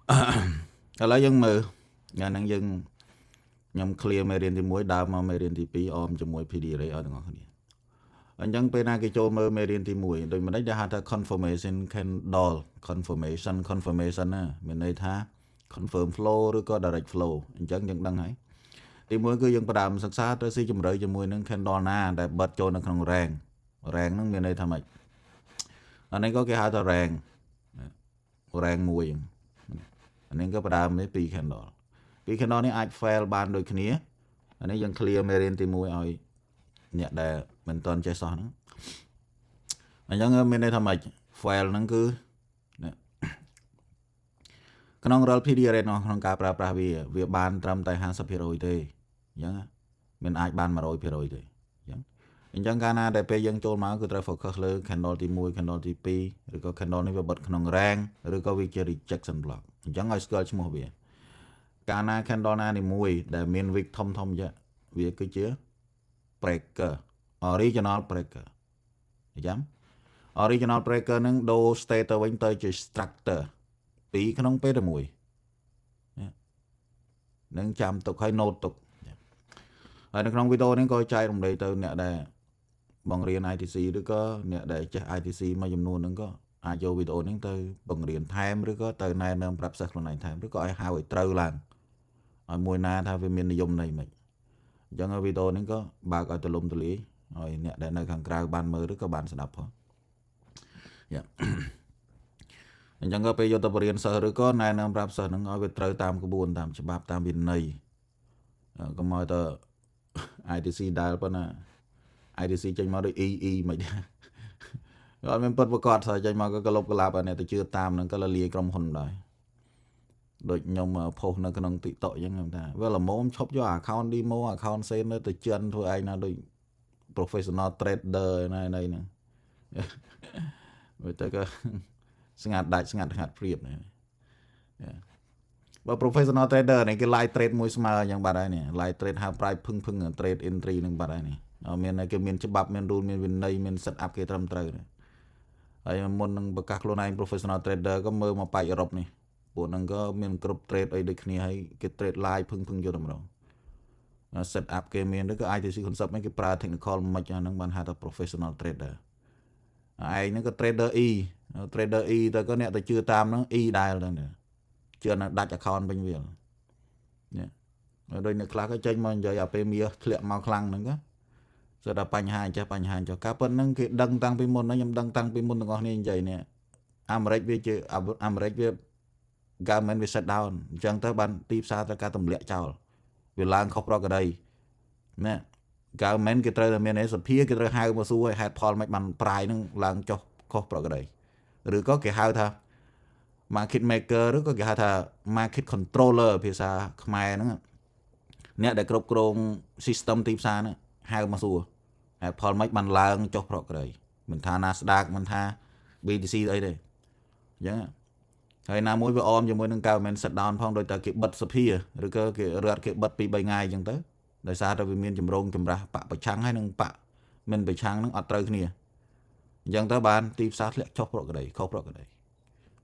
ឥឡូវយើងមើលថ្ងៃហ្នឹងយើងខ្ញុំ clear មេរៀនទី1ដើមមកមេរៀនទី2អមជាមួយ PD array ឲ្យទាំងអស់គ្នាអញ្ចឹងពេលណាគេចូលមើលមេរៀនទី1ដូចមិនដេចដែលហៅថា confirmation candle confirmation ណាមានន័យថា confirm flow ឬក៏ direct flow អញ្ចឹងយើងដឹងហើយទី1គឺយើងផ្ដើមសិក្សាទៅស៊ីជម្រៅជាមួយនឹង candle ណាដែលបិទចូលនៅក្នុង range ហ្នឹងមានន័យថាម៉េចអានេះក៏គេហៅថា range មួយអានេះក៏ផ្ដើមនេះ2 candle 2 candle នេះអាច fail បានដូចគ្នាអានេះយើង clear មេរៀនទី1ឲ្យអ្នកដែលមិនទាន់ចេះសោះហ្នឹងអញ្ចឹងមានន័យថាម៉េច fail ហ្នឹងគឺក្នុង rel PD array ក្នុងការប្រើប្រាស់វាបានត្រឹមតែ 50% ទេអញ្ចឹងមិនអាចបាន 100% ទេអញ្ចឹងកាលណាដែលពេលយើងចូលមកគឺត្រូវ focus លើ candle ទី1 candle ទី2ឬក៏ candle នេះវាបិទក្នុង range ឬក៏វាជា rejection block អញ្ចឹងឲ្យស្គាល់ឈ្មោះវាកាលណា candle ណានីមួយដែលមាន wick ធំវាគឺជា breaker original breaker អញ្ចឹង original breaker ហ្នឹងដូរ state ទៅវិញទៅជា structure 2ក្នុងពេលតែមួយនឹងចាំទុកឲ្យ note ទុកហើយនៅក្នុងវីដេអូនេះក៏ចែករំលែកទៅអ្នកដែលបង្រៀន ITC ឬក៏អ្នកដែលចេះ ITC មួយចំនួនហ្នឹងក៏អាចយកវីដេអូនេះទៅបង្រៀនថែមឬក៏ទៅណែនាំប្រាប់សិស្សខ្លួនឯងថែមឬក៏ឲ្យហៅឲ្យត្រូវឡើងឲ្យមួយណាថាវាមាននិយមន័យមិនអញ្ចឹងវីដេអូនេះក៏បើកឲ្យទូលំទូលាយឲ្យអ្នកដែលនៅខាងក្រៅបានមើលឬក៏បានស្ដាប់ផងអញ្ចឹងក៏ពេលយកទៅបរៀនសិស្សឬក៏ណែនាំប្រាប់សិស្សហ្នឹងឲ្យវាត្រូវតាមក្បួនតាមច្បាប់តាមវិន័យកុំឲ្យទៅ ITC ដែលប៉ុណ្ណា ITC ចេញមកដូច EE មិនដែរអត់មានពិតប្រកបស្អីចេញមកក៏ក្លុបក្លាប់អានេះទៅជឿតាមហ្នឹងក៏លលាយក្រុមហ៊ុនដែរដូចខ្ញុំផុសនៅក្នុង TikTok អញ្ចឹងខ្ញុំថាវាល្មមឈប់យក account demo account sen ទៅចិនធ្វើឯងណាដូច professional trader ណាហ្នឹងវាទៅក៏ស្ងាត់ដាច់ស្ងាត់ព្រៀបណាបើ professional trader នេះគេ live trade មួយស្មើអញ្ចឹងបាត់ហើយនេះ live trade ហៅ price ភឹង trade entry នឹងបាត់ហើយនេះមានគេមានច្បាប់មាន rule មានវិន័យមាន set up គេត្រឹមត្រូវហើយមុននឹងប្រកាសខ្លួនឯង professional trader ក៏មើលមកប៉ាច់អឺរ៉ុបនេះពួកហ្នឹងក៏មានគ្រប់ trade អីដូចគ្នាហើយគេ trade live ភឹងយកតែម្ដង set up គេមានឬក៏ ITC concept នេះគេប្រើ technical មិនអាហ្នឹងបានហៅថា professional trader ឯងហ្នឹងក៏ trader E ទៅក៏អ្នកទៅជឿតាមហ្នឹង E ដែរហ្នឹងជឿដាច់ account វិញវាដូចអ្នកខ្លះក៏ចេញមកនិយាយឲ្យពេលមាសធ្លាក់មកខ្លាំងហ្នឹងក៏ស្ដាប់បញ្ហាចេះបញ្ហាចុះការប៉ុណ្្នឹងគេដឹងតាំងពីមុនខ្ញុំដឹងតាំងពីមុនទាំងអស់គ្នានិយាយនេះអាមេរិកវាជាអាមេរិកវា government វា shut down អញ្ចឹងទៅបានទីផ្សារត្រូវការទម្លាក់ចោលវាឡើងខុសប្រក្រតីណា government គេត្រូវតែមានសភាគេត្រូវហៅមកសួរឲ្យហេតុផលមិនបានប្រាយហ្នឹងឡើងចុះខុសប្រក្រតីឬក៏គេហៅថា market maker ឬក៏គេហៅថា market controller ភាសាខ្មែរហ្នឹងអ្នកដែលគ្រប់គ្រង system ទីផ្សារហ្នឹងហៅមកសួរហេតុផលមិនបានឡើងចុះប្រក្រតីមិនថា Nasdaq មិនថា BTC អីទេអញ្ចឹងហើយណាមួយវាអមជាមួយនឹង government shut down ផងដោយតែគេបិទសភាឬក៏គេរត់គេបិទពី3ថ្ងៃអញ្ចឹងទៅដោយសារតែវាមានចម្រូងចម្រាសបកប្រឆាំងហើយនឹងបកមិនប្រឆាំងនឹងអត់ត្រូវគ្នាអញ្ចឹងទៅបានទីផ្សារធ្លាក់ចុះប្រក្រតីខុសប្រក្រតី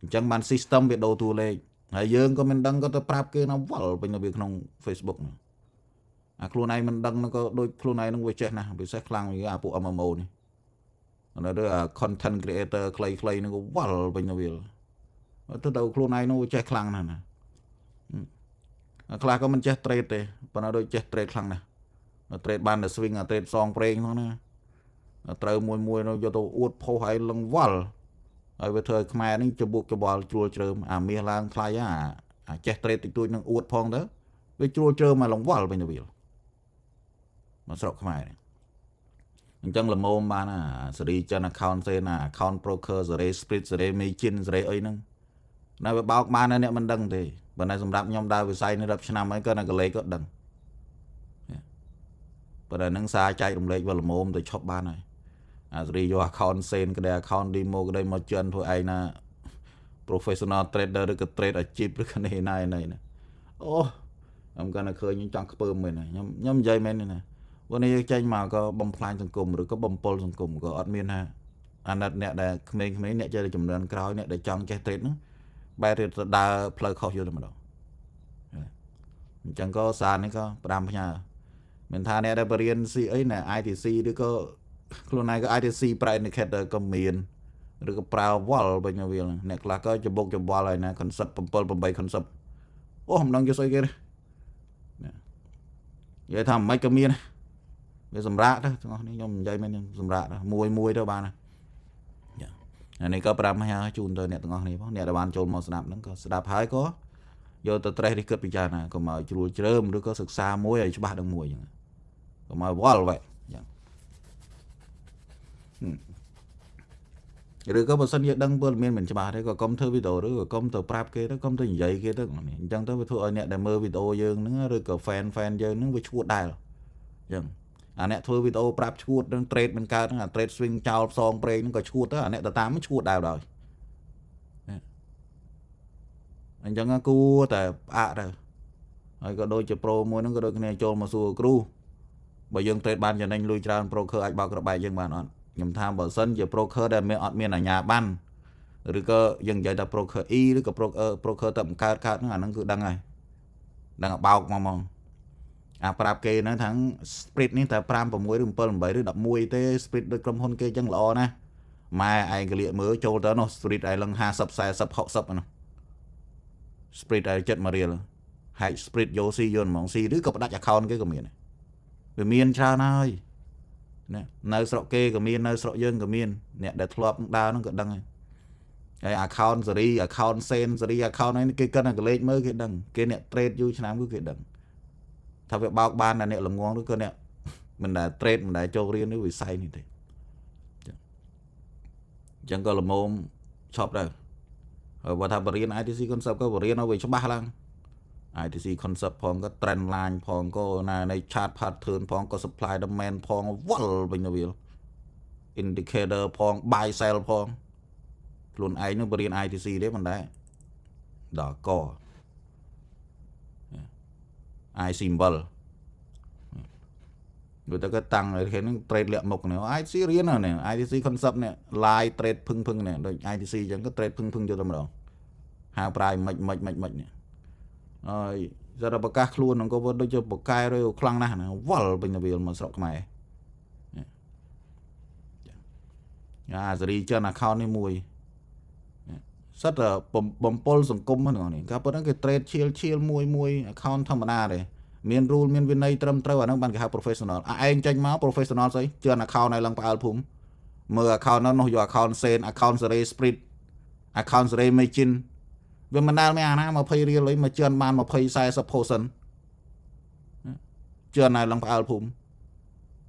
អញ្ចឹងបាន system វាដូរតួលេខហើយយើងក៏មិនដឹងក៏ទៅប្រាប់គេណាវល់ពេញនៅវាក្នុង Facebook ហ្នឹងអាខ្លួនឯងមិនដឹងក៏ដូចខ្លួនឯងនឹងវាចេះណាស់ពិសេសខ្លាំងវាអាពួក MMO នេះនៅទៅ content creator ខ្លីៗហ្នឹងក៏វល់ពេញនៅវាទៅខ្លួនឯងនោះចេះខ្លាំងណាស់ណាខ្លះក៏មិនចេះ trade ទេប៉ុន្តែដូចចេះ trade ខ្លាំងណាស់ trade បានតែ swing trade សងប្រេងហ្នឹងណាត្រូវមួយនោះយកទៅអួតផុសឲ្យលឹងវល់ហើយវាធ្វើឲ្យខ្មែរនេះច្បុកច្បល់ជ្រួលជ្រើមអាមាសឡើងថ្លៃអាចេះ trade តិចតួចនឹងអួតផងទៅវាជ្រួលជ្រើមមកលឹងវល់វិញទៅវាមកស្រុកខ្មែរអញ្ចឹងល្មមបានសេរីចិន account សេណា account broker សេរី split សេរី margin សេរីអីហ្នឹងនៅវាបោកបានអ្នកមិនដឹងទេបើតែសម្រាប់ខ្ញុំដើរវិស័យនេះរាប់ឆ្នាំហើយក៏នៅកលេសក៏ដឹងប៉ុន្តែនឹងសារចែករំលែកវាល្មមទៅឈប់បានហើយអាសេរីយក account សេនក្តី account demo ក្តីមកចិនធ្វើឯណា professional trader ឬក៏ trade អាជីពឬក៏នេះណាអូខ្ញុំគាត់នៅឃើញខ្ញុំចង់ខ្ពើមមែនខ្ញុំនិយាយមែនណាព្រោះនេះចេញមកក៏បំផ្លាញសង្គមឬក៏បំពុលសង្គមក៏អត់មានថាអាណិតអ្នកដែលក្មេងៗអ្នកចេះតែចំនួនក្រោយអ្នកដែលចង់ចេះ trade ហ្នឹង បែរទៅដើរផ្លូវខុសយល់តែម្ដងអញ្ចឹងក៏សារនេះក៏ផ្ដាំផ្ញើមិនថាអ្នកដែលបរៀន អីណា ITC ឬក៏ខ្លួនឯងក៏ ITC ប្រែ indicator ក៏មានឬក៏ប្រើវល់វិញវាអ្នកខ្លះក៏ច្បុកច្បល់ហើយណា concept 7 8 concept អូមិនដឹងយកស្អីគេទេនិយាយថាមិនក៏មានវាសម្រាប់ទៅទាំងអស់នេះខ្ញុំនិយាយមែនសម្រាប់មួយទៅបានអានេះក៏5ផ្ញើជូនទៅអ្នកទាំងអស់នេះបងអ្នកដែលបានចូលមកស្ដាប់ហ្នឹងក៏ស្ដាប់ហើយក៏យកទៅត្រេះរិះគិតពិចារណាកុំឲ្យជ្រួលជ្រើមឬក៏សិក្សាមួយឲ្យច្បាស់ដល់មួយអញ្ចឹងកុំឲ្យវល់vậyអញ្ចឹងឬក៏បើសិនយើងដឹងព័ត៌មានមិនច្បាស់ទេក៏កុំធ្វើវីដេអូឬក៏កុំទៅប្រាប់គេទៅកុំទៅនិយាយគេទៅអញ្ចឹងទៅវាធ្វើឲ្យអ្នកដែលមើលវីដេអូយើងហ្នឹងឬក៏ fan យើងហ្នឹងវាឈួតដែរអញ្ចឹងអាអ្នកធ្វើវីដេអូប្រាប់ឈួតនឹង trade មិនកើតហ្នឹងអា trade swing ចោលផ្សងប្រេងហ្នឹងក៏ឈួតទៅអាអ្នកទៅតាមឈួតដែរដល់អញ្ចឹងគួរតែផ្អាកទៅហើយក៏ដូចជាប្រូមួយហ្នឹងក៏ដូចគ្នាចូលមកសួរគ្រូបើយើង trade បានចំណេញលុយច្រើន broker អាចបោកក្របែកយើងបានអត់ខ្ញុំថាបើសិនជា broker ដែលអត់មានអាជ្ញាប័ណ្ណឬក៏យើងនិយាយថា broker E ឬក៏ broker ទៅបង្កើតហ្នឹងអាហ្នឹងគឺដឹងហើយដឹងឲ្យបោកមកអាប្រាប់គេហ្នឹងថា split នេះតែ5 6 ឬ 7 8 ឬ 11ទេ split ដូចក្រុមហ៊ុនគេអញ្ចឹងល្អណាស់ម៉ែឯងកលៀកមើលចូលទៅនោះ split ឯឡើង50 40 60ហ្នឹង split ឯចិត្តមករៀលហាច់ split យកស៊ីយន់ហ្មងស៊ីឬក៏ផ្ដាច់ account គេក៏មានវាមានច្រើនហើយណានៅស្រុកគេក៏មាននៅស្រុកយើងក៏មានអ្នកដែលធ្លាប់ដើរហ្នឹងក៏ដឹងហើយ account សេរី account សេនសេរី account ហ្នឹងគេគិតតែកលេចមើលគេដឹងគេអ្នក trade យូរឆ្នាំគឺគេដឹងថាវាបោកបានតែអ្នកល្ងងឬក៏អ្នកមិនដែល trade មិនដែលចូលរៀននេះវិស័យនេះទេអញ្ចឹងក៏ល្មមឈប់ដែរហើយបើថាបរៀន ITC concept ក៏បរៀនឲ្យវាច្បាស់ឡើង ITC concept ផងក៏ trend line ផងក៏ណានៃ chart pattern ផងក៏ supply demand ផងវល់វិញទៅវា indicator ផង buy sell ផងខ្លួនឯងនឹងបរៀន ITC ទេមិនដែរដល់ក I symbol វាទៅក៏តាំងគេនឹង trade លាក់មុខនេះ ITC រៀនហ្នឹង ITC concept នេះ live trade ភឹងនេះដូច ITC អញ្ចឹងក៏ trade ភឹងយកតែម្ដងហៅប្រាយមិននេះហើយgiờ là bậc các luôn nó có đôi cho bậc cái rồi khăng na nó vал bên bây giờ mà sọc mày giờ đi chơi là account này mùi rất là bấm pol dùng công hơn này các bạn cái trade chill mùi account thầm na này miền rule miền bên này trâm trâu nó ban cái professional anh tranh máu professional đấy chơi account này lần phải phum mờ account nó dùng account sen account ray split account ray machine vì mình đang mà nó phơi riêng lấy mà chơn ban mà phơi sai supposition chơn này lần phải phum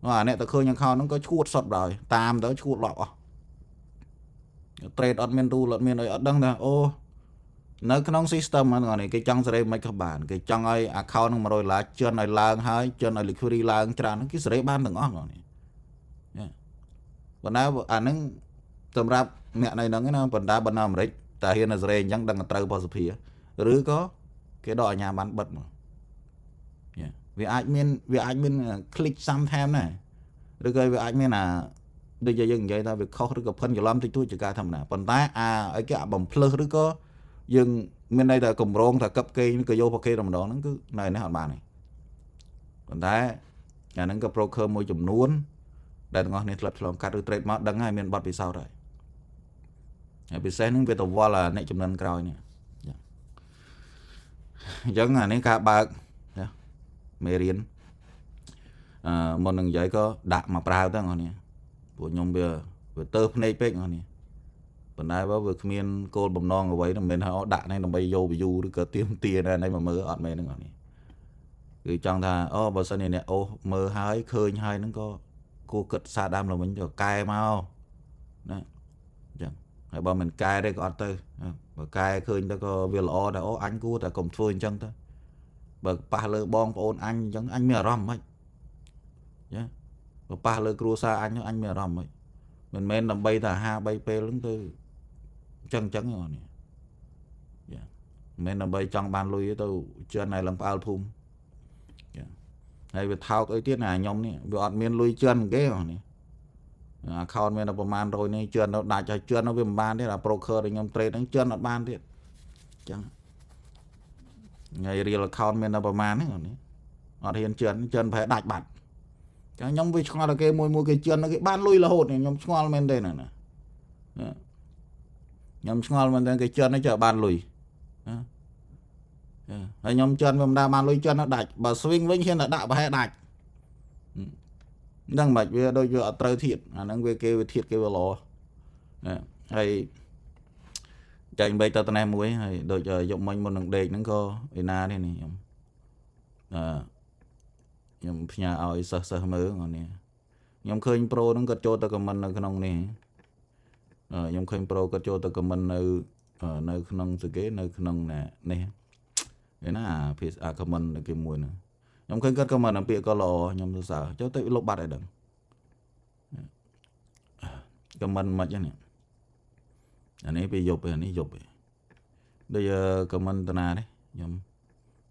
và này ta khơi nhang khao nó có chuột sọt rồi tam đó chuột lọ trade admin rule admin ấy đăng nè ô nó cái nông system mà này cái trong sẽ mấy các bạn cái trong ấy account mà rồi là chơn này lang hay chơn này liquidity lang tràn cái sẽ ban đừng ngon này còn nào nó tầm ra mẹ này nó cái nào còn đá bên nào mà đấy ta hiện là rèn chẳng đang trâu bao giờ phía rứ có cái đòi nhà bán bật mà vì admin click sometime này rồi cái vì admin là bây giờ dừng vậy ta việc khó rồi gặp phân cái lắm thì tôi chỉ cả thầm nào còn tái ấy cái bấm plus rồi có dừng bên đây là cùng rong là cấp cây cái vô cây đồng đó nó cứ này nó hẳn bàn này còn tái nhà nó cái broker môi chùm nuốn đây ngon nên lập lòng cắt trade mà đăng hai miền bật vì sao rồi bị xe nó về tàu vo là này chụp lên cào này giống là những cả bạc mê riêng một lần vậy có đạp mà prao đó ngon nè của nhung bia vừa tơ này pek ngon nè bên đây bao vừa miền cô bầm non ở vậy là mình họ đạp này là bay vô bị du được tiêm tiền này mà mơ ọt mê nó ngon nè rồi trong thà ô bao giờ này nè ô mơ hai khơi hai nó có cô cất xa đam là mình cho cay mau đó hay bao mình cài đây có tư và cài khơi ta có việc lo đã anh cua ta cùng phơi chân ta bờ pa lơ bong ôn anh chẳng anh mẹ rom ấy nhá và pa lơ cua xa anh mẹ rom ấy mình men làm bay ta ha bay pe lớn tư chân rồi nè men làm bay trong ban lui tôi chân này làm bao phum hay việc thao cái tiết này nhom nè việc miền lui chân cái rồi nè account mình làประมาณrồi này chưa nó đại cho chưa nó về ban đấy là broker thì nhóm trade nó chưa nó ban đấy chẳng ngày real account mình làประมาณហ្នឹងនេះអត់ហ៊ានជឿនប្រហែលដាច់បាត់ចឹងខ្ញុំវាឆ្ងល់តែគេមួយគេជឿនគេបានលុយរហូតខ្ញុំឆ្ងល់មែនទេណាខ្ញុំឆ្ងល់មែនទេគេជឿនចុះបានលុយហើយខ្ញុំជឿនវាមិនដាបានលុយជឿនដាច់បើ swing វិញហ៊ានតែដាក់ប្រហែលដាច់ហ្នឹងមិនវាដូចវាអត់ត្រូវធៀបអាហ្នឹងវាគេវាធៀបគេវាល្អហើយចែកបែកទៅត្នេះមួយហើយដូចយកមិញមុននឹងដេកហ្នឹងក៏ឯណានេះខ្ញុំខ្ញុំផ្ញើឲ្យសិស្សមើលហ្នឹងខ្ញុំឃើញប្រូហ្នឹងគាត់ចូលទៅខមមិននៅក្នុងនេះខ្ញុំឃើញប្រូគាត់ចូលទៅខមមិននៅក្នុងស្គេនៅក្នុងនេះឯណាអាខមមិនគេមួយហ្នឹងខ្ញុំឃើញគាត់ខមមិនអំពាក្យក៏ល្អខ្ញុំសរសើរចូលទៅលុបបាត់ឲ្យដឹងខមមិនមិនហ្នឹងអានេះពេលយប់អានេះយប់ដូចខមមិនតាណានេះខ្ញុំ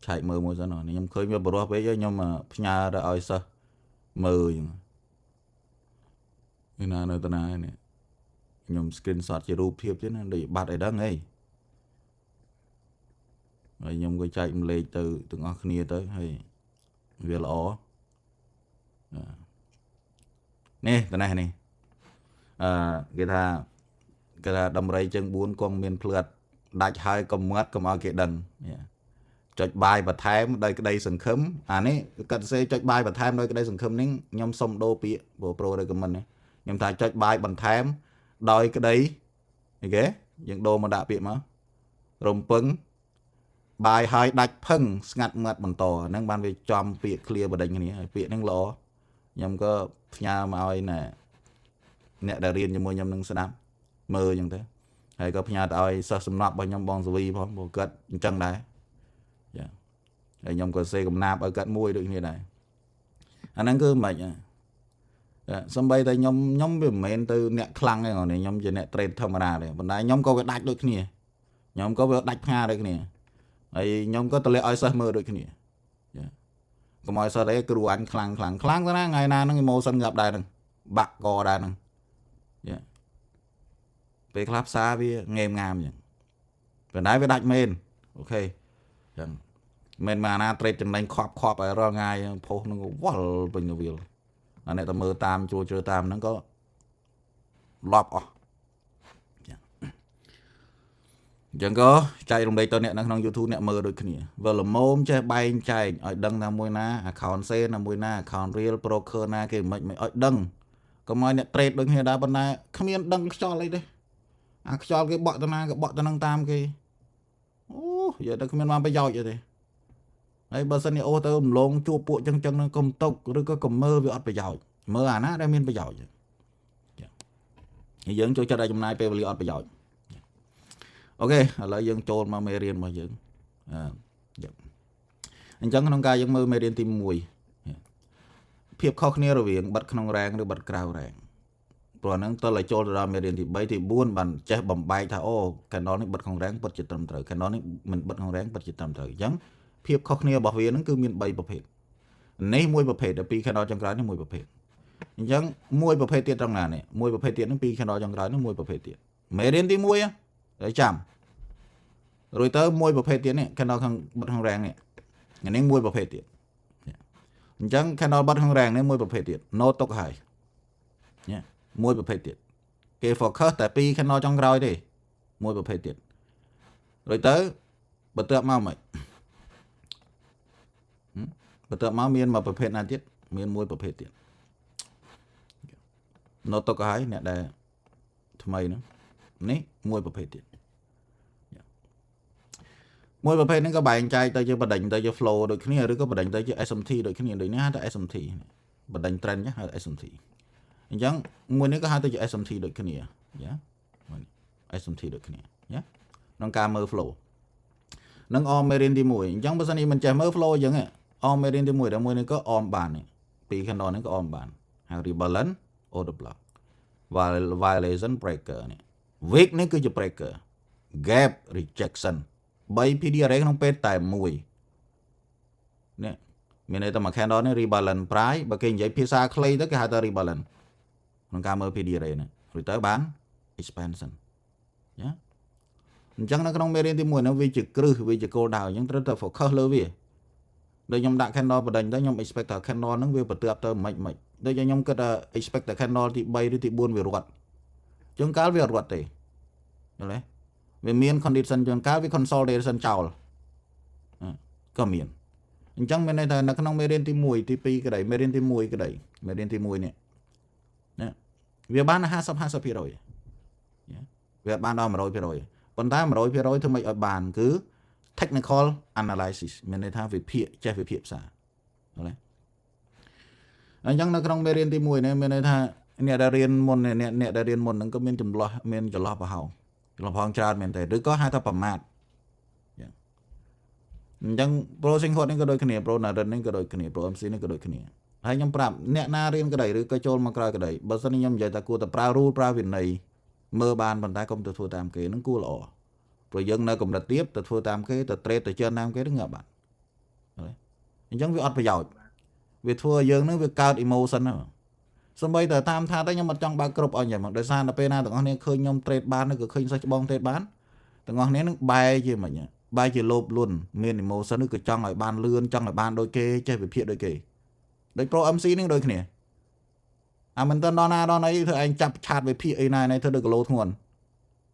ឆែកមើលមួយសិនខ្ញុំឃើញវាបរោះពេកខ្ញុំផ្ញើទៅឲ្យសិស្សមើលហ្នឹងណានៅតាណានេះខ្ញុំ screenshot ជារូបភាពទៀតណាដូចបាត់ឲ្យដឹងហីហើយខ្ញុំក៏ចែកម្លែកទៅទាំងអស់គ្នាទៅហើយវាល្អនេះតាណានេះគេថាដំរីជើង4គង់មានភ្លឺដាច់ហើយកុំមាត់កុំឲ្យគេដឹងចុចបាយបន្ថែមដោយក្តីសង្ឃឹមអានេះកាត់សេចុចបាយបន្ថែមដោយក្តីសង្ឃឹមនេះខ្ញុំសុំដូរពាក្យប្រូ recommend នេះខ្ញុំថាចុចបាយបន្ថែមដោយក្តីអីគេយើងដូរមកដាក់ពាក្យមករំពឹងបាយហើយដាច់ផឹងស្ងាត់មាត់បន្តហ្នឹងបានវាចំពាក្យ clear បដិញគ្នាហើយពាក្យហ្នឹងល្អខ្ញុំក៏ផ្ញើមកឲ្យអ្នកដែលរៀនជាមួយខ្ញុំនឹងស្ដាប់មើលអញ្ចឹងទៅហើយក៏ផ្ញើទៅឲ្យសិស្សសំណប់របស់ខ្ញុំបងសវីផងព្រោះគាត់អញ្ចឹងដែរចាហើយខ្ញុំក៏សេកំណាប់ឲ្យគាត់មួយដូចគ្នាដែរអាហ្នឹងគឺមិនសំបីតែខ្ញុំវាមិនមែនទៅអ្នកខ្លាំងទេខ្ញុំជាអ្នក trade ធម្មតាទេប៉ុន្តែខ្ញុំក៏វាដាច់ដូចគ្នាខ្ញុំក៏វាដាច់ផ្ងាដូចគ្នាហើយខ្ញុំក៏តម្លាក់ឲ្យសិស្សមើលដូចគ្នាចាកុំឲ្យសិស្សអីគ្រូអញខ្លាំងទៅណាថ្ងៃណាហ្នឹង emotion ងាប់ដែរហ្នឹងបាក់កដែរហ្នឹងចាពេលខ្លះផ្សារវាងេមងាមអញ្ចឹងប៉ុន្តែវាដាច់មែនអូខេចឹងមិនមកណា trade ចំណេញខប់ឲ្យរាល់ថ្ងៃផុសនឹងវល់ពេញទៅវាអាអ្នកតែមើលតាមជួជឿតាមហ្នឹងក៏លប់អស់ចឹងក៏ចែករំលែកទៅអ្នកនៅក្នុង YouTube អ្នកមើលដូចគ្នាវាល្មមចេះបែងចែកឲ្យដឹងថាមួយណា account sale ណាមួយណា account real broker ណាគេមិនឲ្យដឹងកុំឲ្យអ្នក trade ដូចគ្នាដែរប៉ុន្តែគ្មានដឹងខ្យល់អីទេអាខ្យល់គេបក់ទៅណាក៏បក់ទៅនឹងតាមគេអូនិយាយទៅគ្មានបានប្រយោជន៍ទេហើយបើសិនជាអូទៅរំលងជួបពួកចឹងនឹងកុំຕົកឬក៏កុំមើលវាអត់ប្រយោជន៍មើលអាណាដែលមានប្រយោជន៍ចឹងយើងចូលចិត្តឲ្យចំណាយពេលវេលាអត់ប្រយោជន៍អូខេឥឡូវយើងចូលមកមេរៀនរបស់យើងអញ្ចឹងក្នុងការយើងមើលមេរៀនទី1ភាពខុសគ្នារវាងបិទក្នុងរ៉ាងឬបិទក្រៅរ៉ាងព្រោះហ្នឹងតើឲ្យចូលទៅដល់មេរៀនទី3ទី4បានចេះបំបែកថាអូ Canon នេះបិទក្នុងរ៉ាងពិតជាត្រឹមត្រូវ Canon នេះមិនបិទក្នុងរ៉ាងពិតជាត្រឹមត្រូវអញ្ចឹងភាពខុសគ្នារបស់វាហ្នឹងគឺមាន3ប្រភេទនេះមួយប្រភេទដល់ពី Canon ចុងក្រោយនេះមួយប្រភេទអញ្ចឹងមួយប្រភេទទៀតត្រង់ណានេះមួយប្រភេទទៀតហ្នឹងពី Canon ចុងក្រោយនេះមួយប្រភេទទៀតមេរៀនទី1ហើយចាំរួចទៅមួយប្រភេទទៀតនេះ Canon ខាងបិទក្នុងរ៉ាងនេះមួយប្រភេទទៀតអញ្ចឹង Canon បិទក្នុងរ៉ាងនេះមួយប្រភេទទៀត note ទុកហើយមួយប្រភេទទៀតគេ focus តែពី Canon ចុងក្រោយទេមួយប្រភេទទៀតរួចទៅបន្ទាប់មកមិនបន្ទាប់មកមានមួយប្រភេទណាទៀតមានមួយប្រភេទទៀត note ទុកហើយអ្នកដែលថ្មីហ្នឹងនេះមួយប្រភេទទៀតមួយប្រភេទហ្នឹងក៏បែងចែកទៅជាបដិញទៅជា flow ដូចគ្នាឬក៏បដិញទៅជា SMT ដូចគ្នាដូចនេះហៅថា SMT បដិញ trend ហៅ SMT អញ្ចឹងមួយនេះក៏ហៅទៅជា SMT ដូចគ្នាយ៉ា SMT ដូចគ្នាយ៉ាក្នុងការមើល flow នឹងអមមេរៀនទី1អញ្ចឹងបើសិននេះមិនចេះមើល flow អញ្ចឹងអមមេរៀនទី1តែមួយនេះក៏អមបាននេះពី Canon នេះក៏អមបានហៅ rebalance order block violation breaker នេះ weak នេះគឺជា breaker gap rejection 3 PDRA ក្នុងពេលតែមួយនេះមានន័យថាមួយ Canon នេះ rebalance price បើគេនិយាយភាសាខ្លីទៅគេហៅថា rebalance ក្នុងការមើល PDRA នេះរួចទៅបាន expansion ណា chẳng nó không mê riêng thì mùi nó vì chữ cư vì chữ cô đào nhưng rất là phổ khớp lơ vì đây nhóm đã khen đo và đánh đó nhóm expector khen đo nó vì bật tượng tơ mạnh mạnh đây cho nhóm cái expector khen đo thì bay đi thì buôn về ruột chúng cá về ruột thì đấy về miền condition chúng cá với consolidation chào có miền chẳng bên này là nó không mê riêng thì mùi thì pi cái đấy mê riêng thì mùi cái đấy mê riêng thì mùi nè vì bán là 50% rồi việc bán đó mà rồi còn ta mà rồi thì mấy ở bàn cứ technical analysis mình nói tha về phía che về phía xã đấy chẳng nó không mê riêng thì mùi này mình nói tha nè đã riêng môn này nè đã riêng môn nó có miền chùm lo miền chùm lo vào hậu chùm lo tràn miền tây đứa có hai ta phẩm mát chẳng pro sinh hoạt nên có đôi cái này pro nào nên có đôi cái này pro mc nên có đôi cái này hay nhom prap nè na riêng cái đấy rồi cái chôn mà cái đấy bớt sân nhom vậy ta cua ta pra ru pra việt này mơ ban bàn tay công từ thua tam kế nó cua lọ rồi dân nơi cùng đặt tiếp từ thua tam kế từ tre từ trên nam kế nó ngập bạn chẳng việc ọt phải giỏi việc thua dân nó việc cao emotion nữa xong bây giờ tam tha tới nhưng mà trong ba group ở nhà mà đời xa là pena tụi con này khơi nhom trade bán nó cứ khơi sao bong trade bán tụi con này nó bay gì mà nhỉ bay chỉ lốp luôn miền emotion nó cứ trong lại ban lươn trong lại ban đôi kê chơi về phía đôi kê đấy pro mc nó đôi cái này mình tên đó này thôi anh chặt chặt về phía này thôi được lô nguồn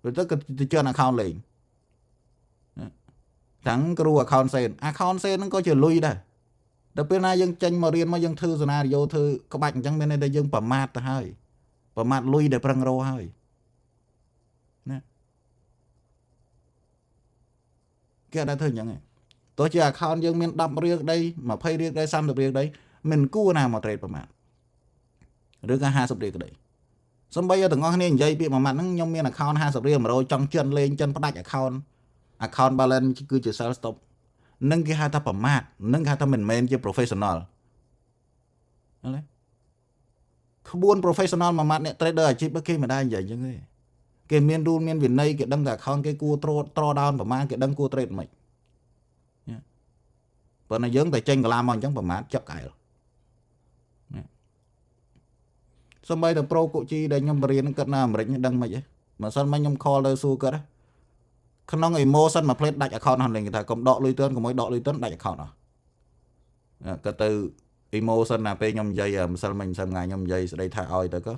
rồi tất cả chưa account liền chẳng có account sen nó có chuyện lui đây đặc biệt là dân tranh mà riêng mà dân thư rồi vô thư có bạch chẳng bên đây dân phẩm mát hơi phẩm mát lui để prang rô hơi kia đã thôi nhận tôi chỉ account dân miền đập riêng đây mà pay riêng đây xăm được riêng đấy mình cua nào mà trade phẩm mát rồi cả 20 riêng đấy xong bây giờ từng ngon này dây bị mà mặt nó nhông miền account 20 riêng mà rồi trong chân lên chân bắt đạch account balance cứ chỉ sell stop nâng cái hai ta phẩm mát nâng hai ta mình men chứ professional đấy buôn professional mà mặt này trader chỉ bất kỳ mà đai vậy chứ cái miền đun miền việt nay cái đăng cả account cái cua throw down phẩm mát cái đăng cua trade mày và nó dướng tại trên làm mà chẳng phẩm mát chắc cãi rồi xong bây giờ pro cụ chi đây nhom riêng nó cất nào mà đánh đăng mày vậy mà sao mấy nhom call đây xu cất á không nói emotion mà play đặt account hành người ta cũng đọ lui tên cũng mới đọ lui tên đặt account à cái từ emotion là pe nhom dây mà sao mình ngày nhom dây đây thay oi tới có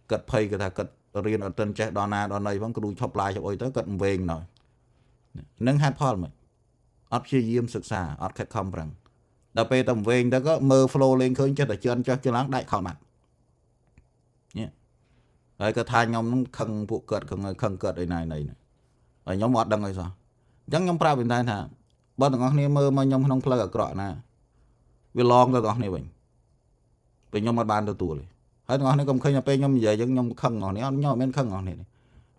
cất pay người ta cất riêng ở tên che đona này vẫn có đuôi chop lại chop oi tới cất về rồi nâng hai paul mày ấp chia diêmศึกษา ấp khách không rằng đợt pe tầm về đó có mơ flow lên khơi cho trên cho láng đại khảo mặt nhé đấy cái thai nhom nó khăng phụ cợt khăng cợt này ở nhóm mọt đằng rồi sao chẳng nhóm pra bên tai thà bao tụi con này mơ mà nhóm không plug ở cọ nè vì long tụi con này mình nhóm mọt ban tụi tuổi hai tụi con này cũng khơi nhập pe nhóm về chẳng nhóm khăng ngọn này nhóm bên khăng ngọn này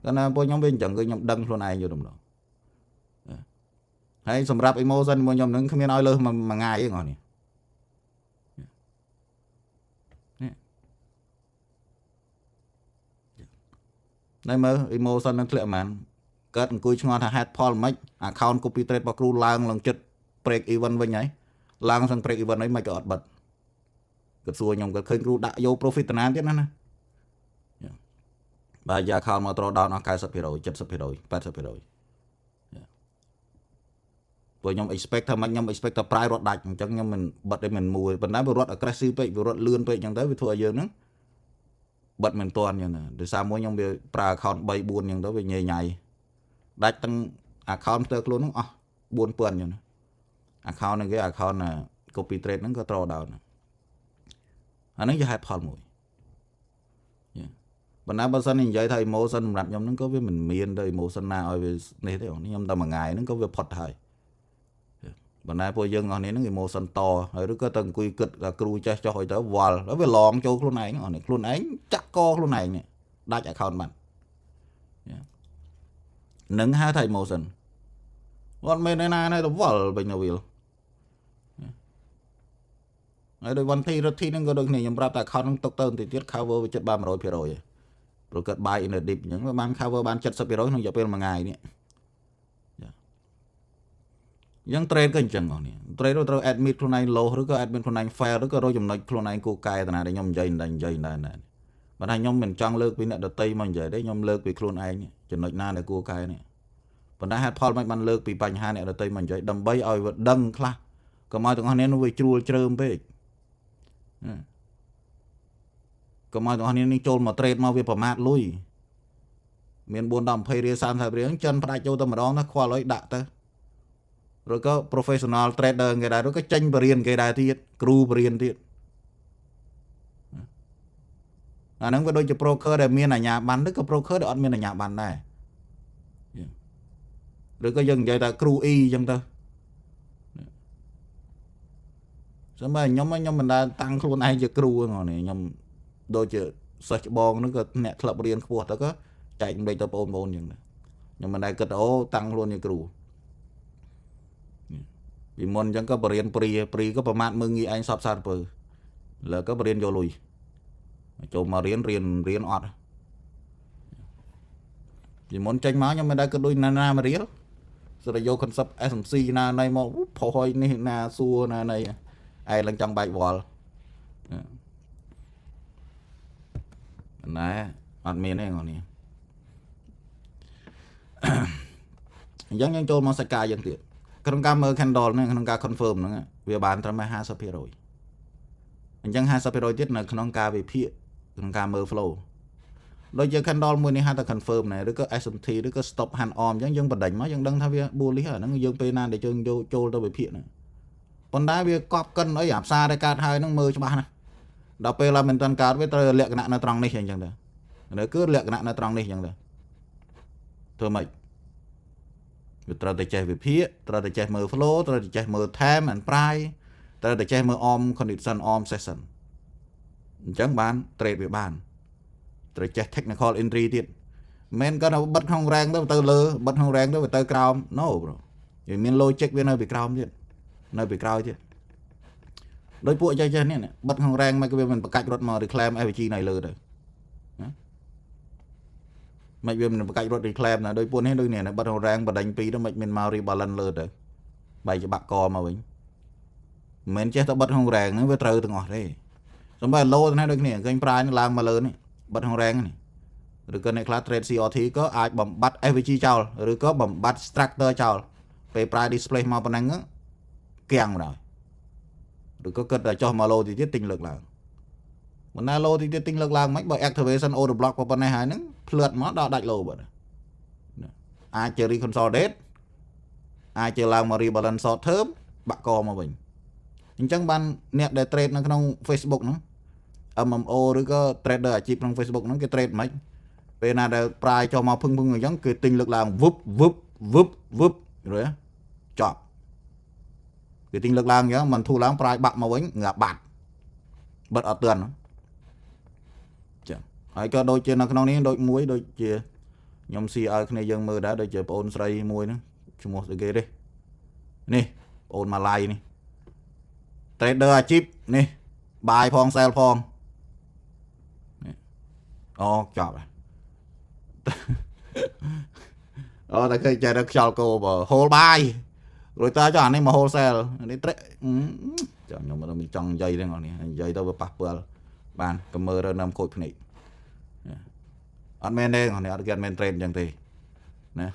cho nên bố nhóm bên chẳng cái nhóm đăng luôn này vô đồng đó hay sầm rap emotion mà nhóm nó không biết nói lơ mà ngài cái ngọn này đây mơ emotion nó lệ màn cất cùi ngon thà hat Paul mấy account copy trade bạc ru lang lần chật break even với nhảy lang sang break even ấy mày cọt bật cất xua nhom cất khơi ru đã vô profit tàn tiết nè bây giờ account mà trò down nó cài sập rồi 70 rồi 80 rồi với nhom expect tham nhom expect price rốt đạch chẳng nhom mình bật để mình mùi bật đá vừa rốt aggressive vậy vừa rốt lươn vậy chẳng tới với thua giờ nữa bật mình toàn như nè để sao mỗi nhom về pra account bay buồnอย่างđó về nhảy đạch tăng account tới luôn nó buồn pườn như nè account này cái account là copy trade nó có trò đào nè anh ấy cho hai Paul mùi bạn nào bao giờ nhìn vậy thầy emotion làm nhom nó có với mình miền đây emotion nào về này thế không nhom tao mà ngày nó có về phật thầy bạn này bây giờ ngon này nó emotion to rồi nó có từng quy kịch là crew cho hồi tới wall nó về lòn cho luôn này nó luôn ấy chắc co luôn này nè đa chạy account bạn nâng hai thầy emotion còn bên này này là wall bình nào will ở đâyวันที่ nó có được này nhầm ra tại account nó tốc tơn thì tiết cover với chất 300% rồi rồi cất buy in the dip những cái ban cover ban 70% nó giờ bên mà ngày nèยังเทรดกันจังอ๋อนี่เทรดเราแอดมิดคนไหนโลหรือก็แอดมิดคนไหนแฟร์หรือก็เราจำนวนคนไหนกูไกลแต่ไหนได้ยอมใจได้mà thayยอมเป็นจังเลิกไปเนี่ยเดตย์มันใหญ่ได้ยอมเลิกไปคนไหนเนี่ยจำนวนหน้าได้กูไกลเนี่ย ប៉ុន្តែហេតុផលមិនបានលើកពីបញ្ហាអ្នកដទៃមិននិយាយដើម្បីឲ្យវាដឹងខ្លះកុំឲ្យទាំងអស់គ្នានោះវាជ្រួលជ្រើមពេកកុំឲ្យទាំងអស់គ្នានេះចូលមកត្រេតមកវាប្រមាថលុយមាន4 10 20រៀល30រៀលចិនផ្ដាច់ចូលតែម្ដងណាខ្វល់ឲ្យដាក់ទៅrồi có professional trader គេដែរrồiក៏ចេញបរៀនគេដែរទៀតគ្រូបរៀនទៀតអាហ្នឹងវាដូចជា broker ដែលមានអាជ្ញាប័ណ្ណទៅក៏ broker ដែលអត់មានអាជ្ញាប័ណ្ណដែរឬក៏យើងនិយាយថាគ្រូ E អញ្ចឹងទៅសម្រាប់ខ្ញុំមិនដែលតាំងខ្លួនឯងជាគ្រូហ្នឹងនេះខ្ញុំដូចជាសិស្សច្បងហ្នឹងក៏អ្នកធ្លាប់រៀនខ្ពស់ទៅក៏ចែកចំណេញទៅបងប្អូនអញ្ចឹងខ្ញុំមិនដែលគិតអូតាំងខ្លួនជាគ្រូពីមុនអញ្ចឹងក៏បរៀនព្រីក៏ប្រមាថមើងងាយឯងសពសារពើលើក៏បរៀនយកលុយចូលមករៀនអត់ពីមុនចេញមកខ្ញុំមិនដែលគិតដូចណាមករៀលស្រីយក concept SMC ណាណៃមកផុសឲ្យនេះណាសួរណាណៃឯងឡើងចង់បែកវល់ណែអត់មានទេបងនេះអញ្ចឹងយើងចូលមកសាច់ការយើងទៀតក្នុងការមើល candle ហ្នឹងក្នុងការ confirm ហ្នឹងវាបានត្រឹមតែ 50% អញ្ចឹង 50% ទៀតនៅក្នុងការវិភាគក្នុងការមើល flow ដូចជា candle មួយនេះហៅថា confirm ដែរឬក៏ SMT ឬក៏ stop hand arm អញ្ចឹងយើងបណ្ដេញមកយើងដឹងថាវា bullish ហ្នឹងយើងពេលណាដែលយើងយកចូលទៅវិភាគហ្នឹងប៉ុន្តែវាកប់កិនអីអាផ្សារដែលកើតហើយហ្នឹងមើលច្បាស់ណាស់ដល់ពេលឡើងមិនតាន់កើតវាត្រូវលក្ខណៈនៅត្រង់នេះអញ្ចឹងទៅគឺលក្ខណៈនៅត្រង់នេះអញ្ចឹងទៅធ្វើម៉េចវាត្រូវតែចេះវិភាគត្រូវតែចេះមើល flow ត្រូវតែចេះមើល time and price ត្រូវតែចេះមើល arm condition arm session អញ្ចឹងបាន trade វាបានត្រូវចេះ technical entry ទៀតមិនគាត់ថាបិទក្នុង rank ទៅលើបិទក្នុង rank ទៅទៅក្រោម no bro វាមាន logic វានៅពីក្រោមទៀតនៅពីក្រោយទៀតដោយពួកចេះនេះបិទក្នុង rank មកវាមិនបកាច់រត់មក reclaim FG នៅលើទៅមិនវាមិនបកាច់រត់ reclaim ណាដោយពួកនេះដូចនេះបិទក្នុង rank បដិញ2ទៅមិនមានមក rebalance លើទៅបែកច្បាក់កមកវិញមិនមែនចេះតែបិទក្នុង rank ហ្នឹងវាត្រូវទាំងអស់ទេសំបី low ទៅណាដូចគ្នាឃើញ price ឡើងមកលើនេះបិទក្នុង rank នេះឬក៏អ្នកខ្លះ trade CRT ក៏អាចបំបត្តិ FVG ចោលឬក៏បំបត្តិ structure ចោលពេល price display មកប៉ុណ្ណឹងគៀងមកដល់ឬក៏គិតតែចុះមក low ទៀតទិញលើកឡើងមិនណា low ទៀតទិញលើកឡើងមិនបើ activation order block ប៉ុណ្ណេះហើយហ្នឹងភ្លឿតមកដល់ដាច់ low បាត់អាចជា reconsolidate អាចជាឡើងមក rebalance short term បាក់កមកវិញអញ្ចឹងបានអ្នកដែល trade នៅក្នុង Facebook ហ្នឹង MMO ឬក៏ trader អាជីពក្នុង Facebook ហ្នឹងគេ trade មិនពេលណាដែល price ចុះមកភឹងអញ្ចឹងគេទិញលើកឡើងវឹបរួចចប់គេទិញលើកឡើងអញ្ចឹងមិនធូរឡើង price បាក់មកវិញងាប់បាត់បិទអត់ទាន់ចឹងហើយក៏ដូចជានៅក្នុងនេះដូចជាខ្ញុំស៊ីឲ្យគ្នាយើងមើលដែរដូចជាបងអូនស្រីមួយហ្នឹងឈ្មោះស្អីគេទេនេះបងអូនម៉ាឡៃនេះ trader អាជីពនេះ buy ផង sell ផងអូចប់អូតែគេចេះតែខ្យល់គោបើ hold buy រួចតើចុះអានេះមក hold sell នេះចាំខ្ញុំមិនចង់និយាយទេបងនេះនិយាយទៅវាប៉ះពាល់បានកុំមើលរើនាំខូចភ្នែកអត់មែនទេបងនេះអត់គេអត់មែន trade អញ្ចឹងទេណា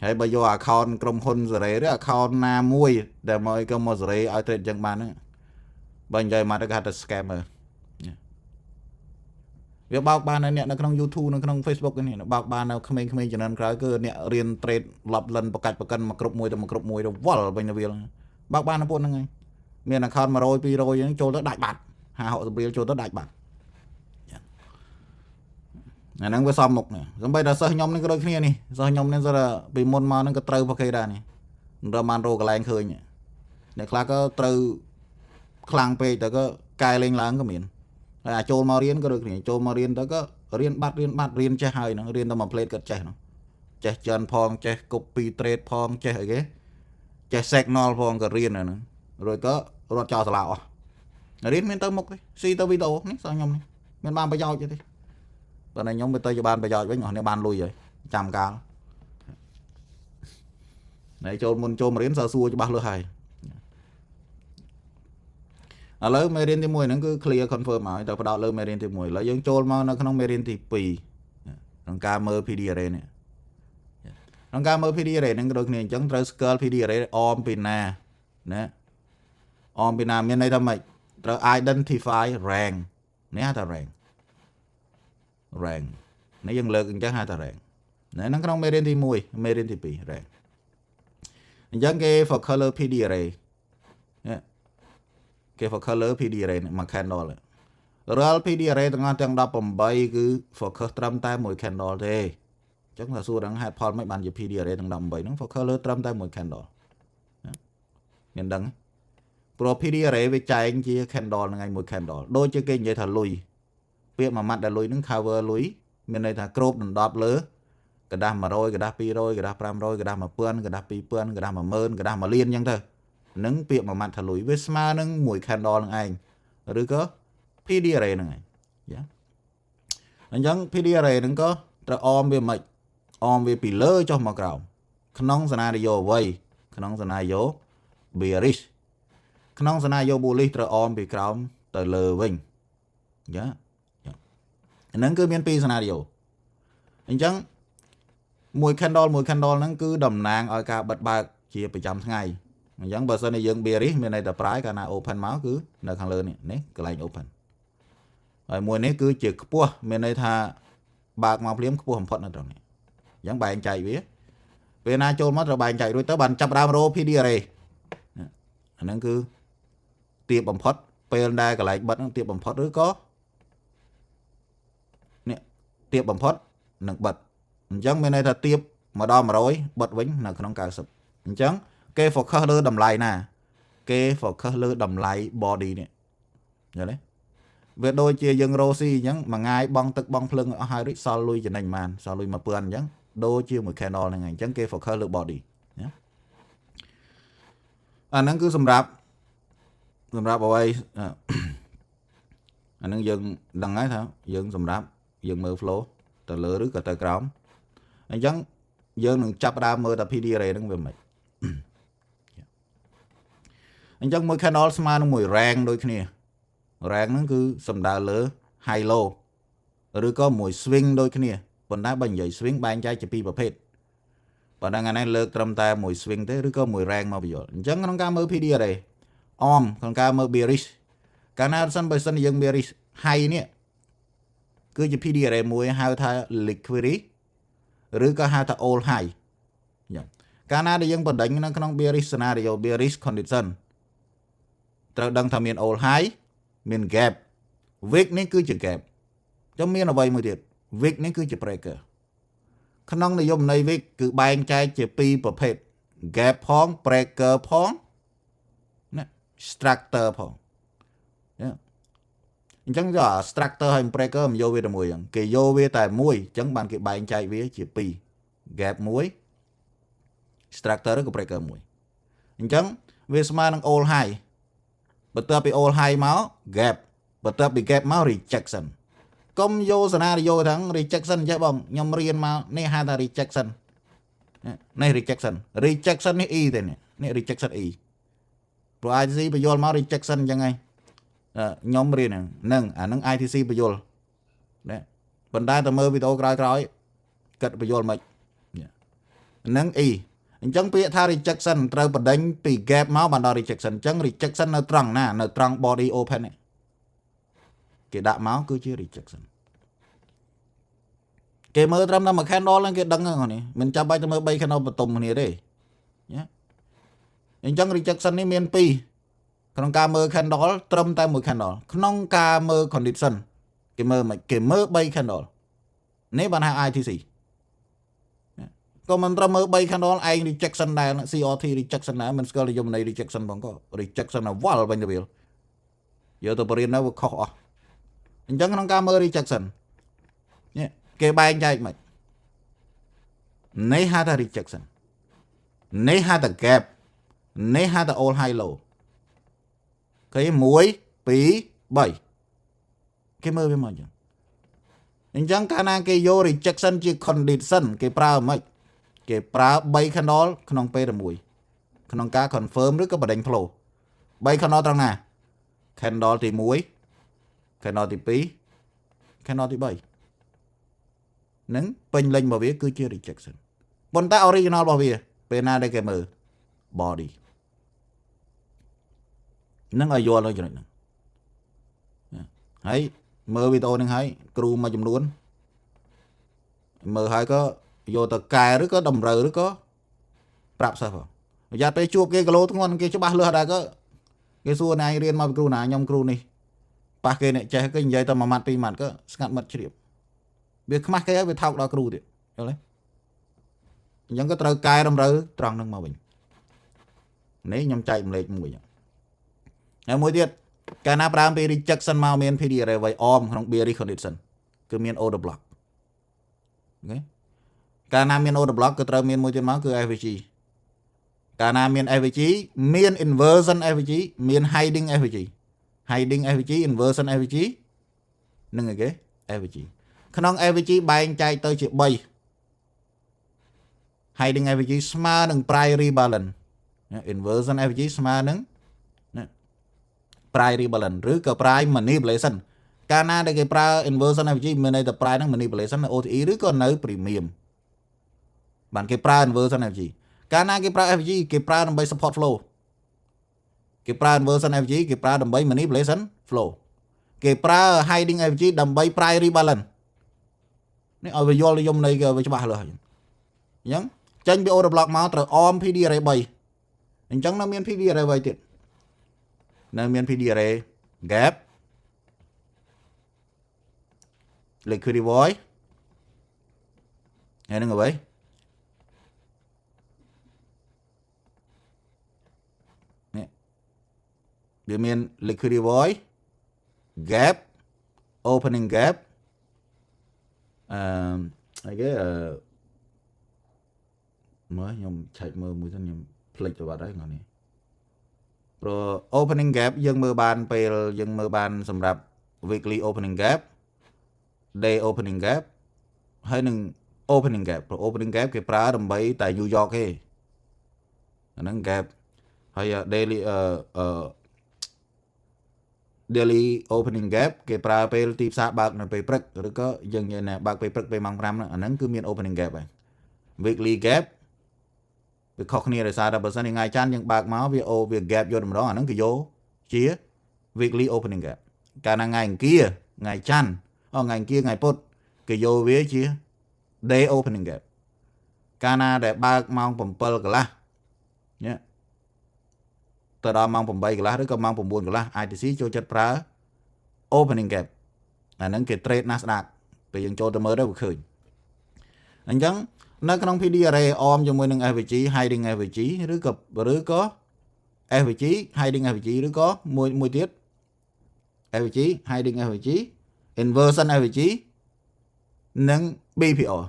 ហើយបើយក account ក្រុមហ៊ុនសេរីឬ account ណាមួយដែលមកក៏មកសេរីឲ្យ trade អញ្ចឹងបានហ្នឹងបើនិយាយមកទៅគេហៅថា scammer វាបោកបានអ្នកនៅក្នុង YouTube នៅក្នុង Facebook នេះបោកបាននៅក្មេងៗចំនួនក្រោយគឺអ្នករៀន trade ឡប់លិនបកាច់បកិនមកគ្រប់មួយទៅមកគ្រប់មួយទៅវល់វិញទៅវាបោកបាននៅពួកហ្នឹងឯងមាន account 100 200ហ្នឹងចូលទៅដាច់បាត់ 50 60រៀលចូលទៅដាច់បាត់អាហ្នឹងវាសមមុខនេះសំបីតែសិស្សខ្ញុំនេះក៏ដូចគ្នានេះសិស្សខ្ញុំនេះសិតពីមុនមកហ្នឹងក៏ត្រូវប្រគេដែរនេះមិនរើបានកន្លែងឃើញអ្នកខ្លះក៏ត្រូវខ្លាំងពេកតែក៏កែលេងឡើងក៏មានហើយអាចចូលមករៀនក៏ដូចគ្នាចូលមករៀនទៅក៏រៀនបាត់រៀនចេះហើយហ្នឹងរៀនតែមួយផ្លេតក៏ចេះហ្នឹងចេះចិនផងចេះ copy trade ផងចេះអីគេចេះ signal ផងក៏រៀនហ្នឹងរួចក៏រត់ចោលសាលាអស់រៀនមានទៅមុខទេស៊ីទៅវីដេអូនេះសិស្សខ្ញុំនេះមានបានប្រយោជន៍ទេប៉ុន្តែខ្ញុំវាទៅជាបានប្រយោជន៍វិញអ្នកបានលុយហើយចាំកាលណែចូលមុនចូលមករៀនសើសួរច្បាស់លើសហើយឥឡូវមេរៀនទី1ហ្នឹងគឺ clear confirm ហើយតែបដោតលើមេរៀនទី1ឥឡូវយើងចូលមកនៅក្នុងមេរៀនទី2ក្នុងការមើល PD array នេះ ក្នុងការមើល PD array ហ្នឹងក៏ដូចគ្នាអញ្ចឹងត្រូវ scale PD array អមពីណាណាអមពីណាមានន័យថាម៉េចត្រូវ identify rank នេះហៅថា rank នេះយើងលើកអញ្ចឹងហៅថា rank ហ្នឹងក្នុងមេរៀនទី1មេរៀនទី2 rank អញ្ចឹងគេ for color PD array គេ for color PD array មួយ candle រាល់ PD array ទាំងអស់ទាំង18គឺ focus ត្រឹមតែមួយ candle ទេអញ្ចឹងថាសួរrằng ហេតុផលមិនបានជា PD array ទាំង18ហ្នឹង focus លើត្រឹមតែមួយ candle មានដឹងព្រោះ PD array វាចែងជា candle ហ្នឹងឯងមួយ candle ដូចជាគេនិយាយថាលុយពាក្យមួយម៉ាត់ដែលលុយហ្នឹង cover លុយមានន័យថាគ្របដណ្ដប់លើกระดาษ100กระดาษ200กระดาษ500กระดาษ1000กระดาษ2000กระดาษ10000กระดาษ1លានអញ្ចឹងទៅនឹងពាក្យមួយម៉ាត់ថាលុយវាស្មើនឹងមួយ candle ហ្នឹងឯងឬក៏ PD array ហ្នឹងឯងយ៉ាអញ្ចឹង PD array ហ្នឹងក៏ត្រូវអមវាមិនអមវាពីលើចុះមកក្រោមក្នុងសណារីយ៉ូអ្វីក្នុងសណារីយ៉ូ bearish ក្នុងសណារីយ៉ូ bullish ត្រូវអមពីក្រោមទៅលើវិញយ៉ាហ្នឹងគឺមានពីរសណារីយ៉ូអញ្ចឹងមួយ candle ហ្នឹងគឺតំណាងឲ្យការបិទបើកជាប្រចាំថ្ងៃអញ្ចឹងបើសិនជាយើង bearish មានន័យថាប្រាយកាលណា open មកគឺនៅខាងលើនេះកន្លែង open ហើយមួយនេះគឺជាខ្ពស់មានន័យថាបើកមកភ្លាមខ្ពស់បំផុតនៅត្រង់នេះអញ្ចឹងបែងចែកវាពេលណាចូលមកត្រូវបែងចែករួចទៅបានចាប់ដើម row PD array អាហ្នឹងគឺទាបបំផុតពេលដែលកន្លែងបិទហ្នឹងទាបបំផុតឬក៏នេះទាបបំផុតនឹងបិទអញ្ចឹងមានន័យថាទាបមកដល់100បិទវិញនៅក្នុង90អញ្ចឹងគេ focus លើតម្លៃណាគេ focus លើតម្លៃ body នេះយល់ទេវាដូចជាយើងរ៉ូស៊ីអញ្ចឹងមួយថ្ងៃបង់ទឹកបង់ភ្លើងអស់ហើយរួចសល់លុយចំណេញប៉ុន្មានសល់លុយ1000អញ្ចឹងដូចជាមួយ candle ហ្នឹងអញ្ចឹងគេ focus លើ body ណាអាហ្នឹងគឺសម្រាប់អ្វីអាហ្នឹងយើងដឹងហើយថាយើងសម្រាប់យើងមើល flow ទៅលើឬក៏ទៅក្រោមអញ្ចឹងយើងនឹងចាប់ដើមមើលតែ PD array ហ្នឹងវាមិនអញ្ចឹងមួយ candle ស្មើនឹងមួយ rank ដូចគ្នា rank ហ្នឹងគឺសំដៅលើ high low ឬក៏មួយ swing ដូចគ្នាប៉ុន្តែបើនិយាយ swing បែងចែកជាពីរប្រភេទប៉ុន្តែថ្ងៃនេះលើកត្រឹមតែមួយ swing ទេឬក៏មួយ rank មកបញ្យល់អញ្ចឹងក្នុងការមើល PD array ក្នុងការមើល bearish កាលណាបើសិនយើង bearish high នេះគឺជា PD array មួយហៅថា liquidity ឬក៏ហៅថា all high កាលណាដែលយើងបណ្ដេញនៅក្នុង bearish scenario bearish condition ត្រូវដឹងថាមាន all high មាន gap wick នេះគឺជា gap ចាំមានអ្វីមួយទៀត wick នេះគឺជា breaker ក្នុងនិយមន័យ wick គឺបែងចែកជាពីរប្រភេទ gap ផង breaker ផងណា structure ផងអញ្ចឹងយក structure ហើយ breaker មិនយកវាតែមួយអញ្ចឹងគេយកវាតែមួយអញ្ចឹងបានគេបែងចែកវាជាពីរ gap មួយ structure ឬក៏ breaker មួយអញ្ចឹងវាស្មើនឹង all high បន្ទាប់ពី all high មក gap បន្ទាប់ពី gap មក rejection កុំយក scenario ទាំង rejection ចេះបងខ្ញុំរៀនមកនេះហៅថា rejection នេះ rejection នេះ e ទេនេះ rejection e ព្រោះ ITC បញ្យល់មក rejection អញ្ចឹងហើយខ្ញុំរៀនហ្នឹងអាហ្នឹង ITC បញ្យល់ណាប៉ុន្តែតើមើលវីដេអូក្រោយគិតបញ្យល់មិនហ្នឹង e អញ្ចឹងពាក្យថា rejection ត្រូវបណ្ដេញពី gap មកបានដល់ rejection អញ្ចឹង rejection នៅត្រង់ណានៅត្រង់ body open នេះគេដាក់មកគឺជា rejection គេមើលត្រឹមតែមួយ candle ហ្នឹងគេដឹងហ្នឹងនេះមិនចាំបាច់ទៅមើល3 candle បន្ទុំគ្នាទេណាអញ្ចឹង rejection នេះមានពីរក្នុងការមើល candle ត្រឹមតែមួយ candle ក្នុងការមើល condition គេមើលមិនគេមើល3 candle នេះបានហៅ ITC ក៏មិនត្រឹមមើល3 candle ឯង rejection ដែរ CRT rejection ដែរមិនស្គាល់និយមន័យ rejection ផងក៏ rejection វល់វិញទៅវាយកទៅបរិញ្ញានៅវាខុសអស់អញ្ចឹងក្នុងការមើល rejection នេះគេបែងចែកមិននេះហៅថា rejection នេះហៅថា gap នេះហៅថា all high low គេ1 2 3គេមើលវាមកអញ្ចឹងកាលណាគេយក rejection ជា condition គេប្រើមិនគេប្រើ3 candle ក្នុងពេលតែមួយក្នុងការ confirm ឬក៏បណ្ដេញ flow 3 candle ត្រង់ណា candle ទី1 candle ទី2 candle ទី3នឹងពេញលេញរបស់វាគឺជា rejection ប៉ុន្តែ original របស់វាពេលណាដែលគេមើល body នឹងឲ្យយល់នៅចំណុចហ្នឹងហើយមើលវីដេអូហ្នឹងហើយគ្រូមួយចំនួនមើលហើយក៏យកទៅកែឬក៏តម្រូវឬក៏ប្រាប់សិស្សផងរយៈពេលជួបគេគីឡូធ្ងន់គេច្បាស់លាស់ដែរក៏គេសួរណៃរៀនមកពីគ្រូណាខ្ញុំគ្រូនេះប៉ះគេអ្នកចេះគេនិយាយតែមួយម៉ាត់ពីរម៉ាត់ក៏ស្ងាត់មាត់ជ្រាបវាខ្មាស់គេហើយវាថោកដល់គ្រូទៀតយល់ទេអញ្ចឹងក៏ត្រូវកែតម្រូវត្រង់ហ្នឹងមកវិញនេះខ្ញុំចែកម្លេចមួយហើយមួយទៀតកាលណាប្រើពី rejection មកមាន PD array ໄວអមក្នុង Berry condition គឺមាន order block អូខេកាលណាមាន order block ក៏ត្រូវមានមួយទៀតមកគឺ FVG កាលណាមាន FVG មាន inversion FVG មាន hiding FVG hiding FVG inversion FVG នឹងអីគេ FVG ក្នុង FVG បែងចែកទៅជា3 hiding FVG ស្មើនឹង primary balance inversion FVG ស្មើនឹង primary balance ឬក៏ prime manipulation កាលណាដែលគេប្រើ inversion FVG មានន័យថា prime ហ្នឹង manipulation នៅ OTE ឬក៏នៅ premium បានគេប្រើ inversion FVG កាលណាគេប្រើ FVG គេប្រើដើម្បី support flow គេប្រើ inversion FVG គេប្រើដើម្បី manipulation flow គេប្រើ hiding FVG ដើម្បី primary balance នេះឲ្យវាយល់និយមន័យគេវាច្បាស់លាស់អញ្ចឹងចេញពី order block មកត្រូវអម PD array 3អញ្ចឹងនៅមាន PD array 3ទៀតនៅមាន PD array gap liquidity void ហើយនឹងអ្វីនេះវាមាន liquidity void gap opening gap អីគេមើលខ្ញុំឆែកមើលមួយសិនខ្ញុំភ្លេចទៅបាត់ហើយថ្ងៃនេះព្រោះ opening gap យើងមើលបានពេលយើងមើលបានសម្រាប់ weekly opening gap day opening gap ហើយនឹង opening gap ព្រោះ opening gap គេប្រើដើម្បីតែ New York ទេអាហ្នឹង gap ហើយ daily opening gap គេប្រើពេលទីផ្សារបើកនៅពេលព្រឹកឬក៏យើងនិយាយណាបើកពេលព្រឹកពេលម៉ោង5ហ្នឹងអាហ្នឹងគឺមាន opening gap ហើយ weekly gap វាខុសគ្នាដោយសារតែបើសិនថ្ងៃច័ន្ទយើងបើកមកវា gap យកម្ដងអាហ្នឹងគឺយកជា weekly opening gap កាលណាថ្ងៃអង្គារថ្ងៃច័ន្ទថ្ងៃអង្គារថ្ងៃពុធគេយកវាជា day opening gap កាលណាដែលបើកម៉ោង7កន្លះញ៉ាទៅដល់ម៉ោង8កន្លះឬក៏ម៉ោង9កន្លះ ITC ចូលចិត្តប្រើ opening gap អាហ្នឹងគេ trade Nasdaq ពេលយើងចូលទៅមើលទៅវាឃើញអញ្ចឹងនៅក្នុង PD array អមជាមួយនឹង FVG hiding FVG ឬក៏ FVG hiding FVG ឬក៏មួយទៀត FVG hiding FVG inversion FVG និង BPR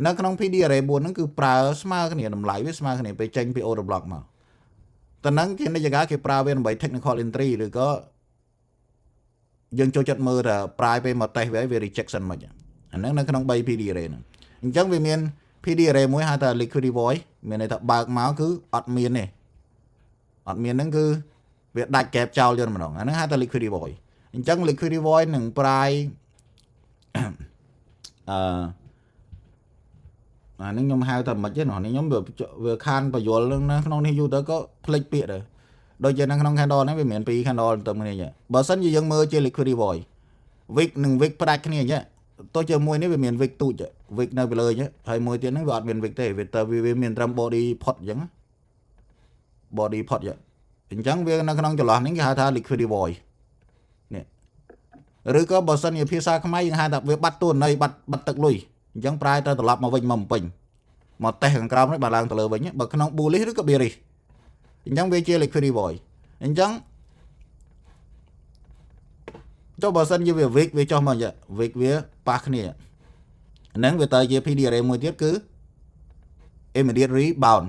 នៅក្នុង PD array 4ហ្នឹងគឺប្រើស្មើគ្នាតម្លៃវាស្មើគ្នាពេលចេញពី order block មកតើហ្នឹងគេនិយាយគេប្រើវាដើម្បី technical entry ឬក៏យើងចូលចិត្តមើលថាប្រាយពេលមកតេស្តវា rejection មិនអាហ្នឹងនៅក្នុង 3 PD array ហ្នឹងអញ្ចឹងវាមាន PD array មួយហៅថា liquidity void មានន័យថាបើកមកគឺអត់មានទេអត់មានហ្នឹងគឺវាដាច់ gap ចោលយកម្ដងអាហ្នឹងហៅថា liquidity void អញ្ចឹង liquidity void នឹងប្រាយអានេះខ្ញុំហៅថាមិនទេនេះខ្ញុំវាខានបញ្យលនឹងក្នុងនេះយូរទៅក៏ភ្លេចពាក្យដែរដូចជានៅក្នុង candle ហ្នឹងវាមាន2 candle ទៅគ្នាអញ្ចឹងបើសិនជាយើងមើលជា liquidity void wick និង wick ផ្ដាច់គ្នាអញ្ចឹងទោះជាមួយនេះវាមាន wick ទូច wick នៅពីលើអញ្ចឹងហើយមួយទៀតហ្នឹងវាអត់មាន wick ទេវាមានត្រឹម body pot អញ្ចឹង body pot អញ្ចឹងវានៅក្នុងចន្លោះនេះគេហៅថា liquidity void នេះឬក៏បើសិនជាភាសាខ្មែរយើងហៅថាវាបាត់តួន័យបាត់ទឹកលុយអញ្ចឹងប្រាយទៅត្រឡប់មកវិញមកពេញមកតេស្តខាងក្រោមនេះបាទឡើងទៅលើវិញបើក្នុង bullish ឬក៏ bearish អញ្ចឹងវាជា liquidity void អញ្ចឹងចុះបើសិនជាវា wick វាចុះមកអញ្ចឹង wick វាប៉ះគ្នាហ្នឹងវាទៅជា PD array មួយទៀតគឺ immediate rebound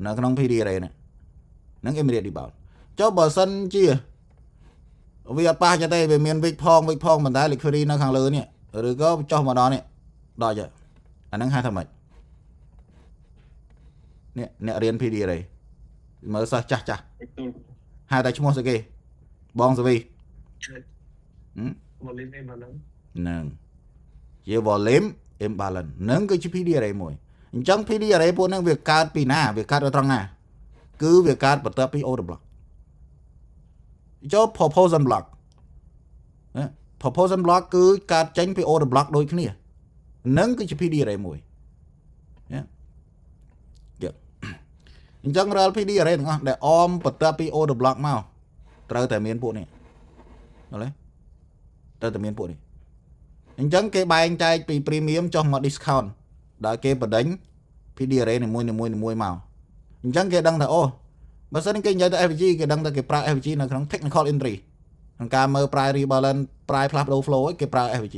នៅក្នុង PD array ហ្នឹង immediate rebound ចុះបើសិនជាវាអត់ប៉ះទេវាមាន wick ផងប៉ុន្តែ liquidity នៅខាងលើនេះឬក៏ចុះមកដល់នេះដល់ចាអាហ្នឹងហៅថាម៉េចនេះអ្នករៀន PD array មើលសិស្សចាស់ហៅតែឈ្មោះស្អីគេបងសវីvolume imbalance ហ្នឹងជា volume imbalance ហ្នឹងគឺជា PD array មួយអ chẳng PD arrayពួកនឹងវាកើតពីណាវាកើតត្រង់ណាគឺវាកើតបន្ទាប់ពី order block ចូល proposal block proposal block គឺកើតចេញពី order block ដូចគ្នានឹងគឺជា PD array មួយអញ្ចឹងរាល់ PD array ទាំងអស់ដែលអមបន្ទាប់ពី order block មកត្រូវតែមានពួកនេះយល់ទេត្រូវតែមានពួកនេះអញ្ចឹងគេបែងចែកពី premium ចុះមក discount ដល់គេបដិញ PD array នីមួយមកអញ្ចឹងគេដឹងថាអូបើសិនគេនិយាយទៅ FVG គេដឹងថាគេប្រើ FVG នៅក្នុង technical entry ក្នុងការមើល price rebalance price ផ្លាស់ប្ដូរ flow គេប្រើ FVG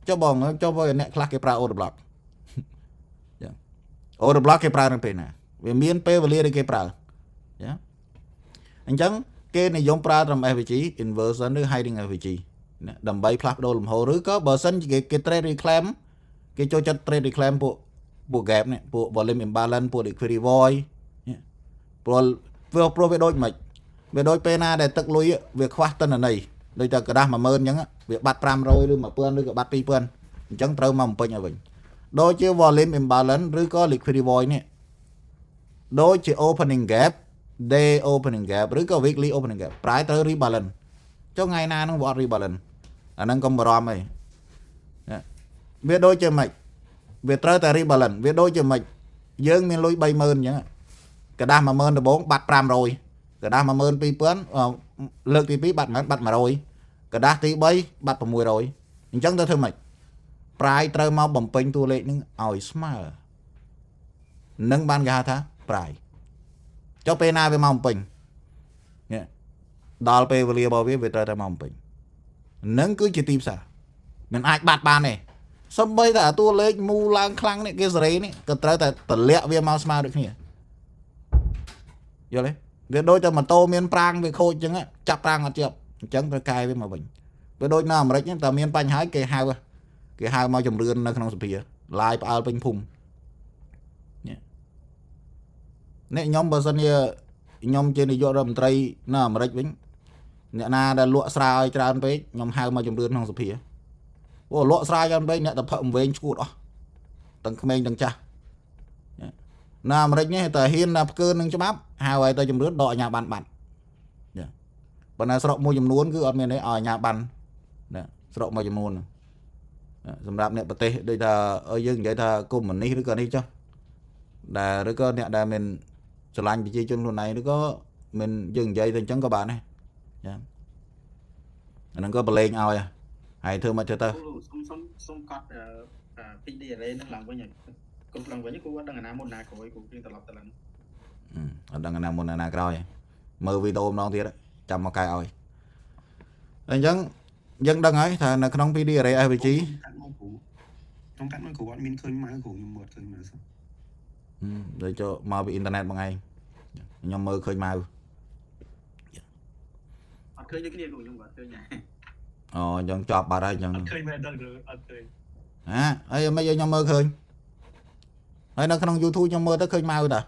ចុះបងចុះបើអ្នកខ្លះគេប្រើ order block ចឹង order block គេប្រើនៅពេលណាវាមានពេលវេលាដែលគេប្រើចាអញ្ចឹងគេនិយមប្រើត្រឹម FVG inversion ឬ hiding FVG ដើម្បីផ្លាស់ប្ដូរលំហូរឬក៏បើសិនគេ trade reclaim គេចូលចិត្ត trade reclaim ពួក gap នេះពួក volume imbalance ពួក liquidity void ព្រោះវាដូចមិនវាដូចពេលណាដែលទឹកលុយវាខ្វះទិន្នន័យដូចតែกระดาษ 10000 អញ្ចឹងវាបាត់500ឬ 1000 ឬក៏បាត់2000អញ្ចឹងត្រូវមកបំពេញឲ្យវិញដូចជា volume imbalance ឬក៏ liquidity void នេះដូចជា opening gap day opening gap ឬក៏ weekly opening gap ប្រាយត្រូវ rebalance ចុះថ្ងៃណានឹងវាអត់ rebalance អាហ្នឹងកុំបារម្ភអីវាដូចជាមិនវាត្រូវតែ rebalance វាដូចជាមិនយើងមានលុយ 30000 អញ្ចឹងกระดาษ 10000 ដំបូងបាត់500กระดาษ 12000 លើកទី2បាត់100กระดาษទី3បាត់600អញ្ចឹងទៅធ្វើម៉េចប្រាយត្រូវមកបំពេញតួលេខនឹងឲ្យស្មើនឹងបានគេហៅថាប្រាយចុះពេលណាវាមកបំពេញដល់ពេលវេលារបស់វាត្រូវតែមកបំពេញនឹងគឺជាទីផ្សារមិនអាចបាត់បានទេសូម្បីតែតួលេខមូលឡើងខ្លាំងនេះគេសេរីនេះក៏ត្រូវតែតម្លាក់វាមកស្មើដូចគ្នាយល់ទេវាដូចតែម៉ូតូមានប្រាំងវាខូចអញ្ចឹងចាប់ប្រាំងអត់ជាប់អញ្ចឹងត្រូវកែវាមកវិញវាដូចនៅអាមេរិកហ្នឹងតែមានបញ្ហាគេហៅមកជំរឿននៅក្នុងសភាឡាយផ្អើលពេញភូមិនេះខ្ញុំបើសិនជាខ្ញុំជានាយករដ្ឋមន្ត្រីនៅអាមេរិកវិញអ្នកណាដែលលក់ស្រាឲ្យច្រើនពេកខ្ញុំហៅមកជំរឿនក្នុងសភាអូលក់ស្រាច្រើនពេកអ្នកតែផឹកវែងឈួតអស់ទាំងក្មេងទាំងចាស់នៅអាមេរិកនេះតែហ៊ានតែផ្កើនឹងច្បាប់ហៅឲ្យទៅជំរឿនដកអាជ្ញាប័ណ្ណបាត់ប៉ុន្តែស្រុកមួយចំនួនគឺអត់មានទេឲ្យអាជ្ញាប័ណ្ណស្រុកមួយចំនួនសម្រាប់អ្នកប្រទេសដូចថាយើងនិយាយថាកុម្មុយនីសឬក៏នេះចុះដែលឬក៏អ្នកដែលមានស្រឡាញ់ប្រជាជនខ្លួនឯងឬក៏មិនយើងនិយាយទៅអញ្ចឹងក៏បានដែរចាអាហ្នឹងក៏ប្រឡែងឲ្យហើយធ្វើមកទៅសុំកត់PD array ហ្នឹងឡើងវិញគប់ឡើងវិញគូអត់ដឹងអាណាមុនណាក្រោយគូយើងត្រឡប់ទៅឡើងអត់ដឹងអាណាមុនអាណាក្រោយមើលវីដេអូម្ដងទៀតចាំមកកែឲ្យអញ្ចឹងយើងដឹងហើយថានៅក្នុង PD array FVG ក្នុងកាត់មកគ្រូអត់មានឃើញម៉ៅគ្រូខ្ញុំមើលឃើញម៉ៅដូចចូលមកពីអ៊ីនធឺណិតមួយថ្ងៃខ្ញុំមើលឃើញម៉ៅអត់ឃើញដូចគ្នាគ្រូខ្ញុំអត់ឃើញអូអញ្ចឹងចប់បាត់ហើយអញ្ចឹងអត់ឃើញមែនដល់គ្រូអត់ឃើញអីមិនខ្ញុំមើលឃើញហើយនៅក្នុង YouTube ខ្ញុំមើលទៅឃើញម៉ៅតា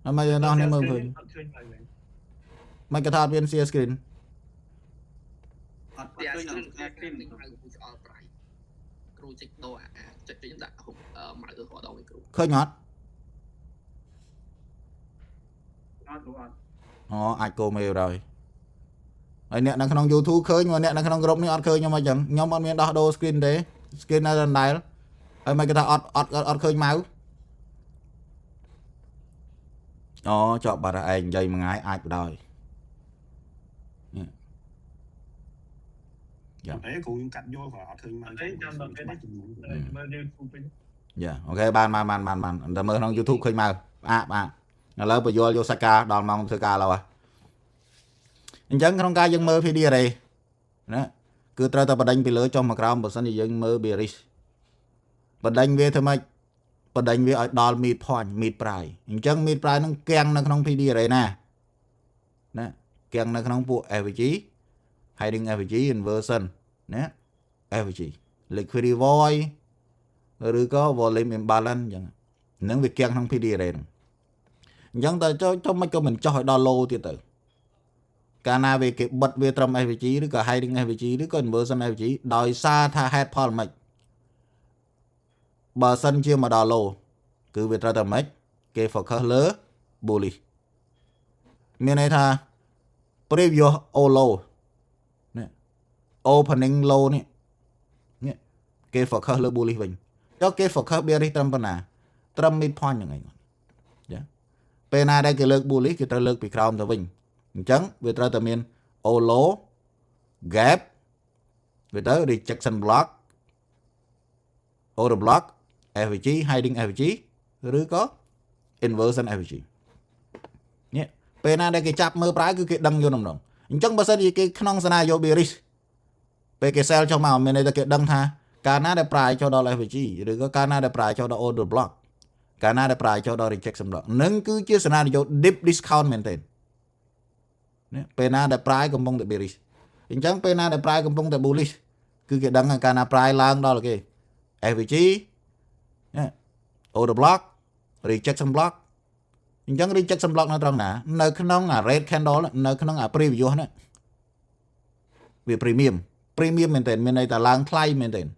ហើយមិនដល់នេះមើលឃើញអត់ឃើញម៉ៅវិញមិនគេថាអត់មាន share screen អត់ឃើញ share screen គ្រូស្អល់ប្រៃគ្រូចេញដោចេញដាក់ម៉ៅទៅគាត់ដល់វិញគ្រូឃើញអត់គ្រូអត់អូអាចកូមេលដែរហើយអ្នកនៅក្នុង YouTube ឃើញមកអ្នកនៅក្នុងក្រុមនេះអត់ឃើញខ្ញុំអញ្ចឹងខ្ញុំអត់មានដោះដូរ screen ទេ screen នៅដដែលហើយមិនគេថាអត់ឃើញម៉ៅអូចប់បាត់ហើយឯងនិយាយមួយថ្ងៃអាចបដ ாய் យ៉ាអេគ្រូខ្ញុំកាត់យកគាត់អត់ឃើញម៉ៅទេចាំដល់ពេលនេះមើល YouTube វិញយ៉ាអូខេបានតែមើលក្នុង YouTube ឃើញម៉ៅបាទឥឡូវបញ្យល់យកសាច់ការដល់ម៉ោងធ្វើការឡើយអញ្ចឹងក្នុងការយើងមើល PD array ណាគឺត្រូវតែបដិញពីលើចុះមកក្រោមបើសិនជាយើងមើល bearish បដិញវាធ្វើម៉េចបដិញវាឲ្យដល់ mid point mid price អញ្ចឹង mid price នឹងគាំងនៅក្នុង PD array ណាគាំងនៅក្នុងពួក FVG hiding FVG inversion ណា FVG liquidity void ឬក៏ volume imbalance អញ្ចឹងនឹងវាគាំងក្នុង PD array ហ្នឹងអញ្ចឹងតើចុះមិនក៏មិនចុះឲ្យដល់ low ទៀតទៅកាលណាវាគេបិទវាត្រឹម FVG ឬក៏ hiding FVG ឬក៏ inversion FVG ដោយសារថាហេតុផលមិន bà sân chia mà đào lô cứ việc ra tầm mấy cái focus lỡ bully miền này tha preview all low nè opening low nè cái focus lỡ bully mình cho cái focus bia đi trâm pana trâm midpoint như này pena đây cái lỡ bully cái tra lỡ bị crown tao mình chẳng việc ra tầm miền all low gap về tới rejection block order block FVG hiding FVG rồi có inversion FVG nhé pena đây cái chắp mơ trái cứ cái đăng vô nằm đồng chẳng bao giờ đi cái khung sana vô bearish về cái sell trong màu mình đây là cái đăng tha cana để price cho đó là FVG rồi có cana để price cho đó order block cana để price cho đó rejection block nâng cứ chia sana vô deep discount maintain pena để price cũng mong để bearish chẳng pena để price cũng mong để bullish cứ cái đăng cana price lang đó là cái FVG order block rejection block chẳng rejection block nó trong nè nơi khung red candle nơi khung preview nữa vì premium maintain mình này là lang play maintain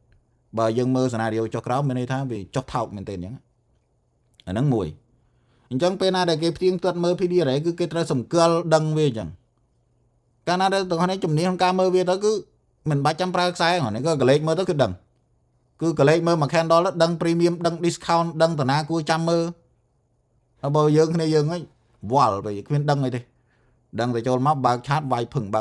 bà dân mơ scenario cho cáo mình này tha vì cho thạo maintain nhá ở nắng mùi chẳng pena để cái tiếng tuột mơ PD đấy cứ cái tra sầm cơ đăng về chẳng Canada tụi họ nói chùm ní không ca mơ về đó cứ mình 300 price sai họ này có cái mơ đó cứ đằng cứ cái mơ mà candle đó đăng premium đăng discount đăng tận na cua trăm mơ nó bao giờ cái này giờ ấy wow về khuyên đăng này đi đăng về cho map bạc chat vài phừng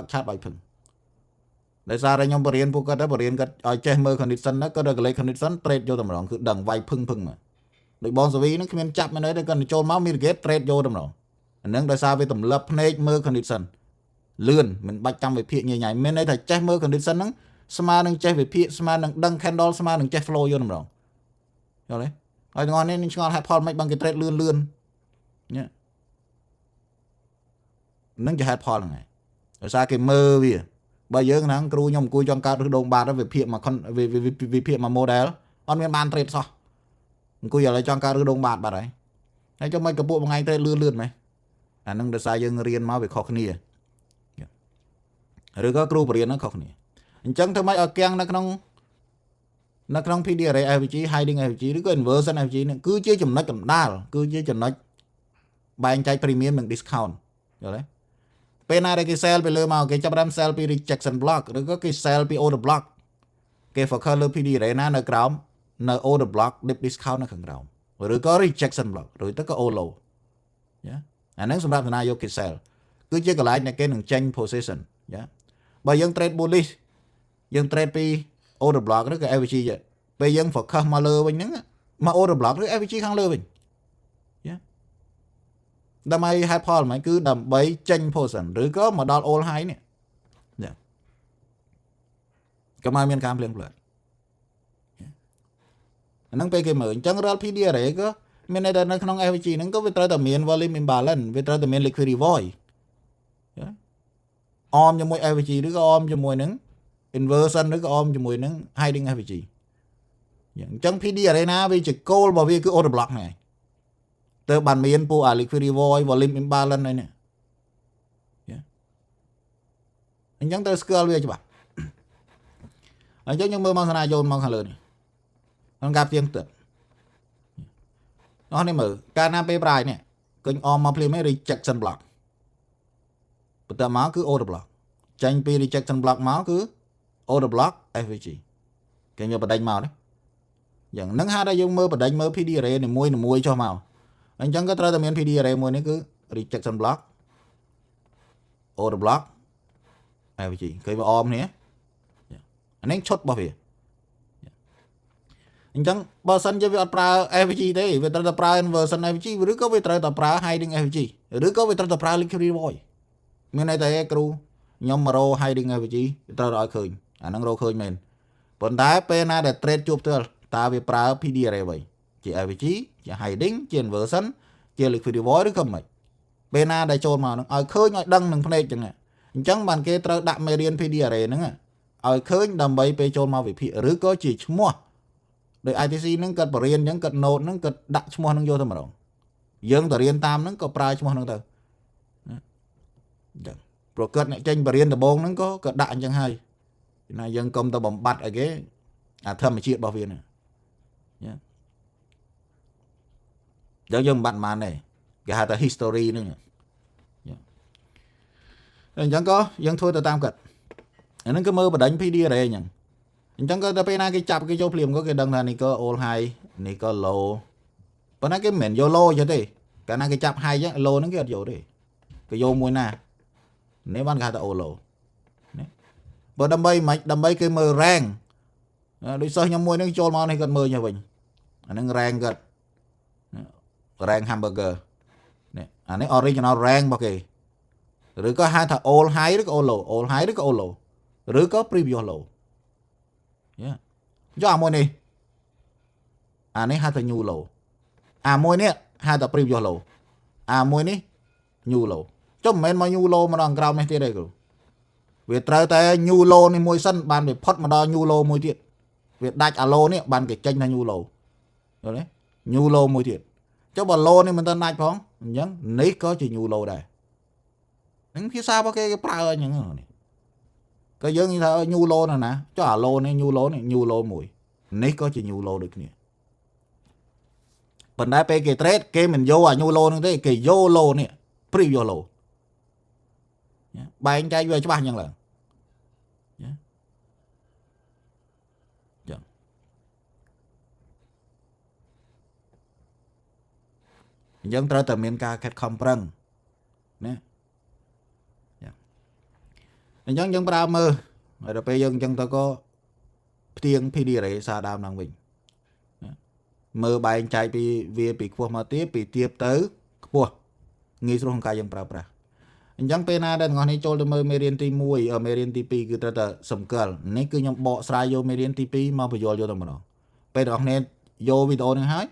để ra đây nhóm bờ riêng phụ đó bờ riêng cái ở trên mơ condition đó có được cái condition trade vô tầm đó cứ đằng vài phừng mà được bon số vi nó khuyên chắp mới nói để cần cho máu mir get trade vô tầm đó nâng để sao về tầm lập này mơ condition lươn mình 300 về phía nhảy mình đây là check mơ condition nó smart nâng check về phía smart nâng đăng candle smart nâng check flow vô tầm đó rồi đấy rồi ngon nên ngon hạt Paul make bằng cái trade lươn nhé nâng cho hạt Paul là này rồi sao cái mơ vì bây giờ nắng kêu nhom cùi trong cao đồng bạc đó về phía mà con về phía mà model on miền ban trade sao cùi giờ lại trong cao đồng bạc bà đấy nói cho mấy cái bộ một ngày trade lươn mày nâng được sai dân riêng máu về khó khăn rồi có kêu riêng nó khó khăn chẳng thôi mấy ở keng nó không PD ở FVG hiding FVG nó có inversion FVG nữa cứ chơi chùm nó chùm đa cứ chơi chùm nó bài trái premium bằng discount rồi đấy pena đây cái sellไปเลยmà cái chấp đam sellไปrejection block rồi có cái sellไปorder block cái focus lên PD đấy nó ground nó order block deep discount nó không ground rồi có rejection block rồi tất cả all low nhá nó sắp đặt vô cái sell cứ chơi cái lại này cái đừng change position nhá bây giờ trade bullish dân tradeไปorder block đó cái FVG vậy bây giờ focus mà lơ bên nữa mà order block đó FVG không lơ bên đâm ai hai Paul mày cứ đầm bấy tranh position rồi có mà đo all hai nè cái mai miền cam liền lại năng pe cái mở chẳng ra PD đấy có miền này nó không FVG nó có về tới tầm miền volume imbalance về tới tầm miền liquidity void om cho môi FVG đứa có om cho môi nứng inversion đứa có om cho môi nứng hiding FVG chẳng PD ở đây na vì chỉ call bảo vì cứ order block này từ bản miền po liquidity void volume imbalance này nè anh chẳng tới scale về cho bạn anh chẳng những mơ mang sana zone mang hà lớn nó gặp tiếng tuyệt nó này mở cana pe price nè kênh om mà play mấy rejection block bữa ta máu cứ order block tranh pe rejection block máu cứ order block FVG cái như bật đánh màu đấy dạng nâng hai đây dùng mơ bật đánh mơ PD này mùi cho màu anh chẳng có tra tầm PD ở mùi này cứ rejection block order block FVG cái mà om này anh ấy chốt bao nhiêu anh chẳng bao sân cho việc pra FVG đấy về tra pra inversion FVG rồi có về tra pra hiding FVG rồi có về tra pra liquidity void miền này tại crew nhóm mà ro hiding FVG tra rồi khơi anh đang ro khơi mình còn tại pena để trade chụp thôi ta về pra PD ở vậy chỉ FVG chỉ hiding chỉ inversion chỉ liquidity void không mày pena để trôn mà ở khơi ngay đăng đừng phân chẳng chẳng bàn kia tra đạm meridian PD ở đây nữa ở khơi đầm bay pe trôn mà về phía rồi có chỉ mua để ITC nó cần barian những cần node nó cần đặt mua nó vô thôi mà đâu dương tờ riêng tam nó có price mua nó thôi rồi cất này tranh barian tờ bông nó có cất đạn chẳng hay này dân công tờ bấm bát ở cái thâm mà chuyện bao viên này យើងបាត់បានទេគេហៅថា history ហ្នឹងអញ្ចឹងក៏យើងធ្វើទៅតាមគាត់អាហ្នឹងគឺមើលបណ្ដាញ PD array អញ្ចឹងក៏ដល់ពេលណាគេចាប់គេយកភ្លាមក៏គេដឹងថានេះក៏ all high នេះក៏ low ប៉ុន្តែគេមិនមែនយក low ទេ កាលណាគេចាប់ high អញ្ចឹង low ហ្នឹងគេអត់យកទេគេយកមួយណានេះបានគេហៅថា all low នេះបើដើម្បីគេមើល rank ដូចសិស្សខ្ញុំមួយហ្នឹងចូលមកនេះគាត់មើលញ៉ាវិញអាហ្នឹង rank គាត់ rank hamburger នេះអានេះ original rank របស់គេឬក៏ហៅថា all high ឬក៏ all low all high ឬក៏ all low ឬក៏ previous low យកអាមួយនេះអានេះហៅថា new low អាមួយនេះហៅថា previous low អាមួយនេះ new low ចុះមិនមែនមក new low មកដល់ក្រោមនេះទៀតទេគ្រូវាត្រូវតែ new low នេះមួយសិនបានវាផុតមកដល់ new low មួយទៀតវាដាច់អា low នេះបានគេចេញថា new low យល់ទេ new low មួយទៀតចុះបើ low នេះមិនទាន់ដាច់ផងអញ្ចឹងនេះក៏ជា new low ដែរនឹងភាសារបស់គេប្រើអញ្ចឹងនេះក៏យើងនិយាយថា new low ណាចុះអា low នេះ new low នេះ new low មួយនេះក៏ជា new low ដូចគ្នាប៉ុន្តែពេលគេ trade គេមិនយកអា new low ហ្នឹងទេគេយក low នេះ previous low បែងចែកវាច្បាស់អញ្ចឹងឡើងអញ្ចឹងត្រូវតែមានការខិតខំប្រឹងណាអញ្ចឹងយើងប្រើមើលហើយដល់ពេលយើងអញ្ចឹងទៅក៏ផ្ទៀង PD array សារដើមឡើងវិញមើលបែងចែកពីវាពីខ្ពស់មកទៀតពីទាបទៅខ្ពស់ងាយស្រួលក្នុងការយើងប្រើប្រាស់អញ្ចឹងពេលណាដែលអ្នកនេះចូលទៅមើលមេរៀនទី1មេរៀនទី2គឺត្រូវតែសម្គាល់នេះគឺខ្ញុំបកស្រាយយកមេរៀនទី2មកបញ្យល់យកតែម្ដងពេលអ្នកនេះយកវីដេអូនេះហើយ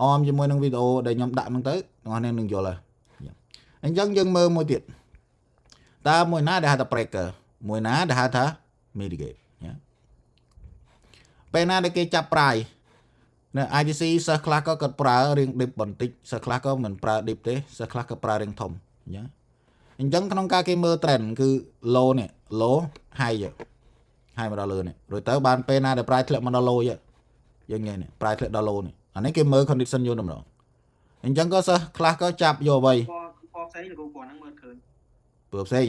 អមជាមួយនឹងវីដេអូដែលខ្ញុំដាក់ហ្នឹងទៅអ្នកនេះនឹងយល់ហើយអញ្ចឹងយើងមើលមួយទៀតតើមួយណាដែលហៅថា breaker មួយណាដែលហៅថា mitigate ពេលណាដែលគេចាប់ប្រាយនៅ ITC សិស្សខ្លះក៏គាត់ប្រើរៀង dip បន្តិចសិស្សខ្លះក៏មិនប្រើ dip ទេសិស្សខ្លះក៏ប្រើរៀងធំអញ្ចឹងក្នុងការគេមើល trend គឺ low នេះ low high មកដល់លើនេះរួចទៅបានពេលណាដែលប្រាយធ្លាក់មកដល់ low យើងញ៉ៃនេះប្រាយធ្លាក់ដល់ low នេះអានេះគេមើល condition យកម្ដងអញ្ចឹងក៏សិស្សខ្លះក៏ចាប់យកអ្វីពណ៌ផ្សេងឬក៏ពណ៌ហ្នឹងមើលឃើញពណ៌ផ្សេង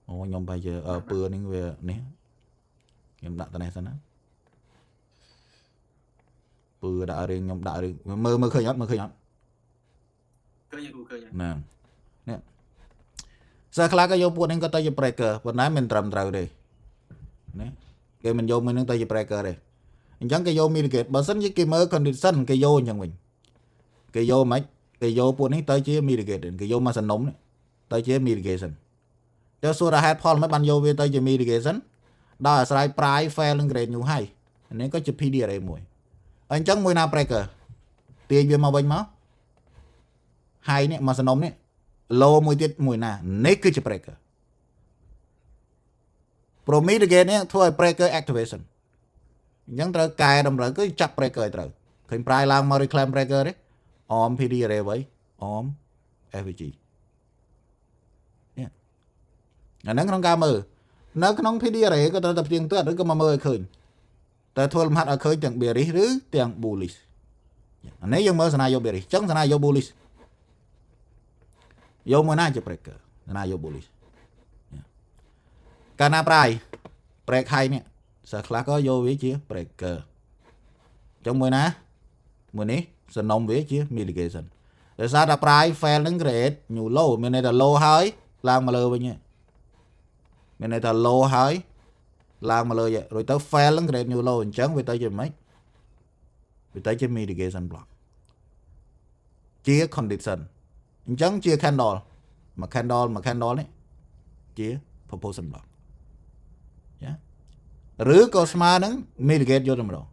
អូខ្ញុំបែរជាពណ៌នេះវានេះខ្ញុំដាក់តនេះសិនណាពណ៌ដាក់រឿងខ្ញុំដាក់រឿងមើលឃើញអត់ឃើញគ្រូឃើញណានេះសិស្សខ្លះក៏យកពណ៌នេះក៏ទៅជា breaker ប៉ុន្តែមិនត្រឹមត្រូវទេណាគេមិនយកមួយនឹងទៅជា breaker ទេអញ្ចឹងគេយក mitigate បើសិនជាគេមើល condition គេយកអញ្ចឹងវិញគេយកមិនគេយកពណ៌នេះទៅជា mitigate គេយកមកសំណុំនេះទៅជា mitigation ចុះសួរថាហេតុផលមិនបានយកវាទៅជា mitigation ដោយអាស្រ័យ price fail និង grade new high នេះក៏ជា PD array មួយអញ្ចឹងមួយណា breaker ទាញវាមកវិញមក high នេះមកសំណុំនេះ low មួយទៀតមួយណានេះគឺជា breaker pro mitigate នេះធ្វើឲ្យ breaker activation អញ្ចឹងត្រូវកែតម្រូវគឺចាប់ breaker ឲ្យត្រូវឃើញ price ឡើងមក reclaim breaker ទេអម PD array ໄວអម FVG អាហ្នឹងក្នុងការមើលនៅក្នុង PD array ក៏ត្រូវតែផ្ទៀងផ្ទាត់ឬក៏មកមើលឲ្យឃើញតែធ្វើលំហាត់ឲ្យឃើញទាំង bearish ឬទាំង bullish អានេះយើងមើលសនាយក bearish អញ្ចឹងសនាយក bullish យកមួយណាជា breaker សនាយក bullish កាលណាbreak high នេះសិស្សខ្លះក៏យកវាជា breaker អញ្ចឹងមួយណាមួយនេះសំណុំវាជា mitigation ដោយសារតែ price fail នឹង grade new low មានន័យថា low ហើយឡើងមកលើវិញមានន័យថា low ហើយឡើងមកលើរួចទៅ fail នឹង grade new low អញ្ចឹងវាទៅជាម៉េចវាទៅជា mitigation block ជា condition អញ្ចឹងជា candle មួយ candle នេះជា proportion block ឬក៏ស្មើនឹង mitigate យកទៅម្ដង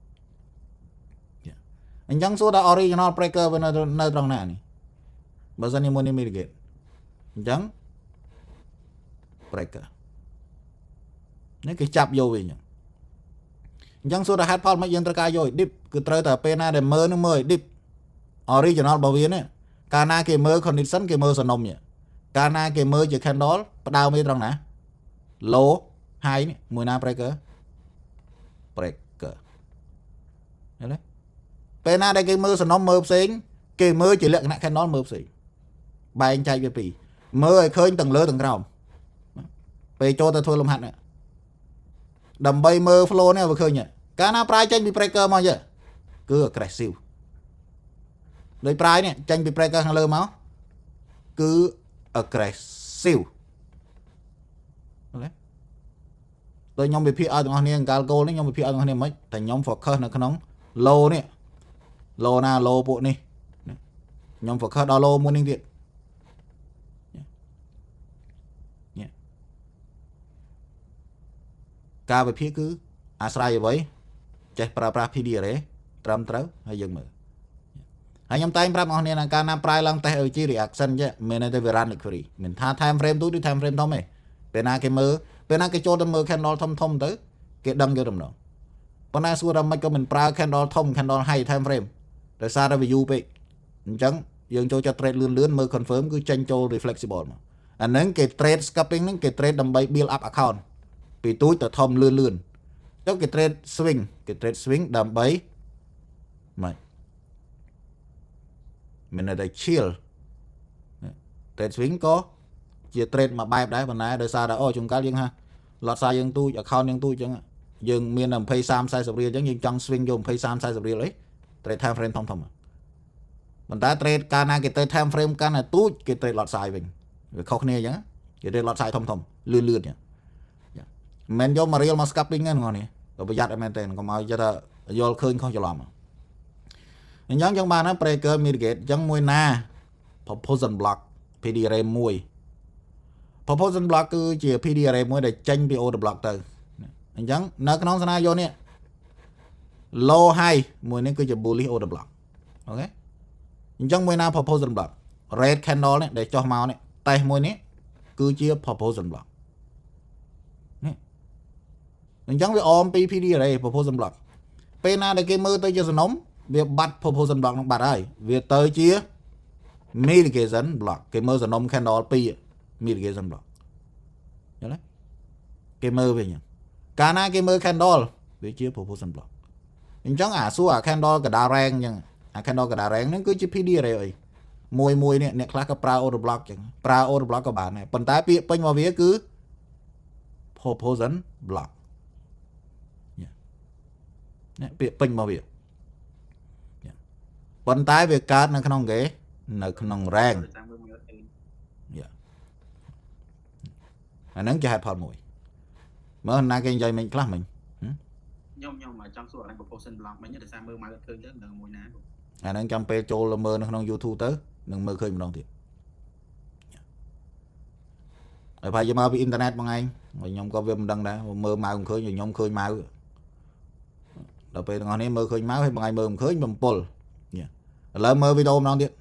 អញ្ចឹងសួរថា original breaker វានៅត្រង់ណានេះបើសិនជាមួយនេះ mitigate អញ្ចឹង breaker នេះគេចាប់យកវិញអញ្ចឹងសួរថាហេតុផលមិនយើងត្រូវការយក dip គឺត្រូវតែពេលណាដែលមើលនឹងមើល dip original របស់វានេះកាលណាគេមើល condition គេមើលសំណុំកាលណាគេមើលជា candle ផ្ដើមវាត្រង់ណា low high នេះមួយណា breaker ឃើញទេពេលណាដែលគេមើលសំណុំមើលផ្សេង គេមើលជាលក្ខណៈ candle មើលផ្សេងបែងចែកវាពីរមើលឲ្យឃើញទាំងលើទាំងក្រោមពេលចូលទៅធ្វើលំហាត់នេះដើម្បីមើល flow នេះវាឃើញកាលណាប្រាយចេញពី breaker មកយើគឺ aggressive ដោយប្រាយនេះចេញពី breaker ខាងលើមកគឺ aggressive អូខេដោយខ្ញុំវិភាគឲ្យទាំងអស់គ្នាកាល goal នេះខ្ញុំវិភាគឲ្យទាំងអស់គ្នាមិនតែខ្ញុំ focus នៅក្នុង low នេះ low ណា low ពួកនេះខ្ញុំ focus ដល់ low មួយនេះទៀតការវិភាគគឺអាស្រ័យអ្វីចេះប្រើប្រាស់ PD array ត្រឹមត្រូវហើយយើងមើលហើយខ្ញុំតែងប្រាប់បងប្អូនណាកាលណាប្រាយឡើងតេស OG reaction ចេះមានតែវា run liquidity មិនថា time frame ទូឬ time frame ធំទេពេលណាគេមើលពេលណាគេចូលទៅមើល candle ធំទៅគេដឹងយកដំណងប៉ុន្តែសួរថាមិនក៏មិនប្រើ candle ធំ candle high time frame ដោយសារតែ view ពេកអញ្ចឹងយើងចូលចិត្ត trade លឿនមើល confirm គឺចេញចូល reflexible មកអាហ្នឹងគេ trade scalping ហ្នឹងគេ trade ដើម្បី build up account ពីទូចទៅធំលឿនចុះគេ trade swing ដើម្បីមិនមានតែ chill trade swing ក៏ជា trade មួយបែបដែរប៉ុន្តែដោយសារតែជួនកាលយើងថា lot size យើងទូច account យើងទូចអញ្ចឹងយើងមានតែ20 30 40រៀលអញ្ចឹងយើងចង់ swing យក20 30 40រៀលអី trade time frame ធំប៉ុន្តែ trade កាលណាគេ trade time frame កាន់តែទូចគេ trade lot size វិញវាខុសគ្នាអញ្ចឹងគេ trade lot size ធំលឿនអញ្ចឹងមិនយកមករៀលមក scalping ហ្នឹងបងប្អូនក៏ប្រយ័ត្នឲ្យមែនតើកុំឲ្យចិត្តថាយល់ឃើញខុសច្រឡំអញ្ចឹងចឹងបានណា breaker mitigate អញ្ចឹងមួយណា proposition block PD array 1 proposition block គឺជា PD array មួយដែលចេញពី order block ទៅអញ្ចឹងនៅក្នុង scenario នេះ low high មួយនេះគឺជា bullish order block អូខេអញ្ចឹងមួយណា proposition block red candle នេះដែលចុះមកនេះតេសមួយនេះគឺជា proposition blockអញ្ចឹងវាអមពី PD array proposition block ពេលណាដែលគេមើលទៅជាសំណុំវាបាត់ proposition block នឹងបាត់ហើយវាទៅជា mitigation block គេមើលសំណុំ candle 2 mitigation block យល់ទេគេមើលវិញកាលណាគេមើល candle វាជា proposition block អញ្ចឹងអាសួរអា candle កដារ៉ែងអញ្ចឹងអា candle កដារ៉ែងហ្នឹងគឺជា PD array អីមួយនេះអ្នកខ្លះក៏ប្រើ order block អញ្ចឹងប្រើ order block ក៏បានដែរប៉ុន្តែពាក្យពេញមកវាគឺ proposition blockពាក្យពេញមកវាប៉ុន្តែវាកើតនៅក្នុងគេនៅក្នុង rank អាហ្នឹងជាហេតុផលមួយមើលណាគេនិយាយមិញខ្លះមិញខ្ញុំចង់សួរអា proposition block មិញតែសារមើលមកឃើញទៅនៅមួយណាអាហ្នឹងចាំពេលចូលមើលនៅក្នុង YouTube ទៅនឹងមើលឃើញម្ដងទៀតហើយបើយកមកពីអ៊ីនធឺណិតបងឯងខ្ញុំក៏វាមិនដឹងដែរមើលម៉ៅមិនឃើញខ្ញុំឃើញម៉ៅដល់ពេលទាំងអស់នេះមើលឃើញម៉ៅហើយបងឯងមើលមិនឃើញបំពល់ឥឡូវមើលវីដេអូម្ដងទៀត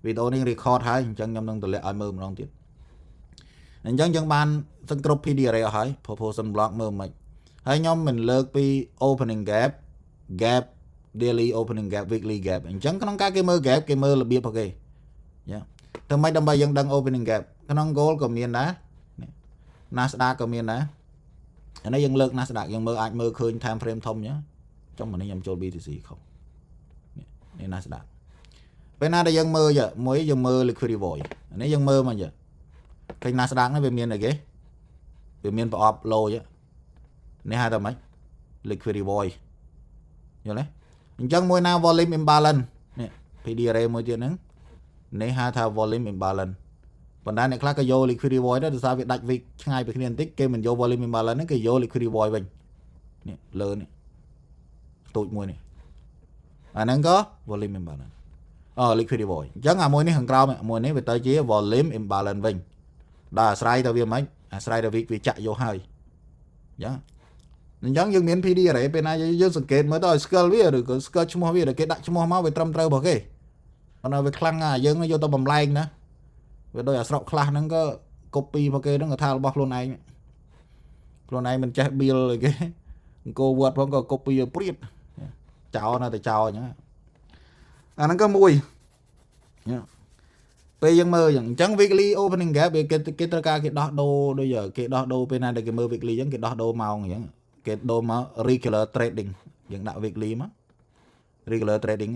វីដេអូនេះ record ហើយអញ្ចឹងខ្ញុំនឹងតម្លាក់ឲ្យមើលម្ដងទៀតអញ្ចឹងយើងបានទាំងគ្រប់ PD array អស់ហើយ proposition block មើលមិនហើយខ្ញុំមិនលើកពី opening gap daily opening gap weekly gap អញ្ចឹងក្នុងការគេមើល gap គេមើលរបៀបរបស់គេតែមិនដើម្បីយើងដឹង opening gap ក្នុង goal ក៏មានដែរ Nasdaq ក៏មានដែរអានេះយើងលើក Nasdaq យើងមើលអាចមើលឃើញ time frame ធំអញ្ចឹងចុះមកនេះខ្ញុំចូល BTC ខុសនេះ Nasdaq ពេលណាដែលយើងមើលមួយយើងមើល liquidity void អានេះយើងមើលមកឃើញ Nasdaq នេះវាមានអីគេវាមានប្រអប់ low នេះហៅថាម៉េច liquidity void យល់ទេអញ្ចឹងមួយណា volume imbalance នេះ PD array មួយទៀតហ្នឹងនេះហៅថា volume imbalance ប៉ុន្តែអ្នកខ្លះក៏យក liquidity void ដែរដោយសារវាដាច់វិកឆ្ងាយពីគ្នាបន្តិចគេមិនយក volume imbalance ហ្នឹងគេយក liquidity void វិញនេះលើនេះទូចមួយនេះអាហ្នឹងក៏ volume imbalance liquidity void អញ្ចឹងអាមួយនេះខាងក្រោមមួយនេះវាទៅជា volume imbalance វិញដល់អាស្រ័យទៅវាមិនអាស្រ័យទៅវាចាក់យកហើយអញ្ចឹងយើងមាន PD array ពេលណាយើងសង្កេតមើលទៅឲ្យ scale វាឬក៏ scale ឈ្មោះវាដែលគេដាក់ឈ្មោះមកវាត្រឹមត្រូវរបស់គេប៉ុន្តែវាខ្លាំងណាស់យើងយកទៅបំលែងណាវាដូចអាស្រុកខ្លះហ្នឹងក៏ copy របស់គេហ្នឹងក៏ថារបស់ខ្លួនឯងមិនចេះ build អីគេអង្គវត្តផងក៏ copy ឲ្យព្រៀតចោលនៅតែចោលអញ្ចឹងអាហ្នឹងក៏មួយពេលយើងមើលអញ្ចឹង weekly opening gap វាគេត្រូវការគេដោះដូរដូចគេដោះដូរពេលណាដែលគេមើល weekly អញ្ចឹងគេដោះដូរម៉ោងអញ្ចឹងគេដូរមក regular trading យើងដាក់ weekly មក regular trading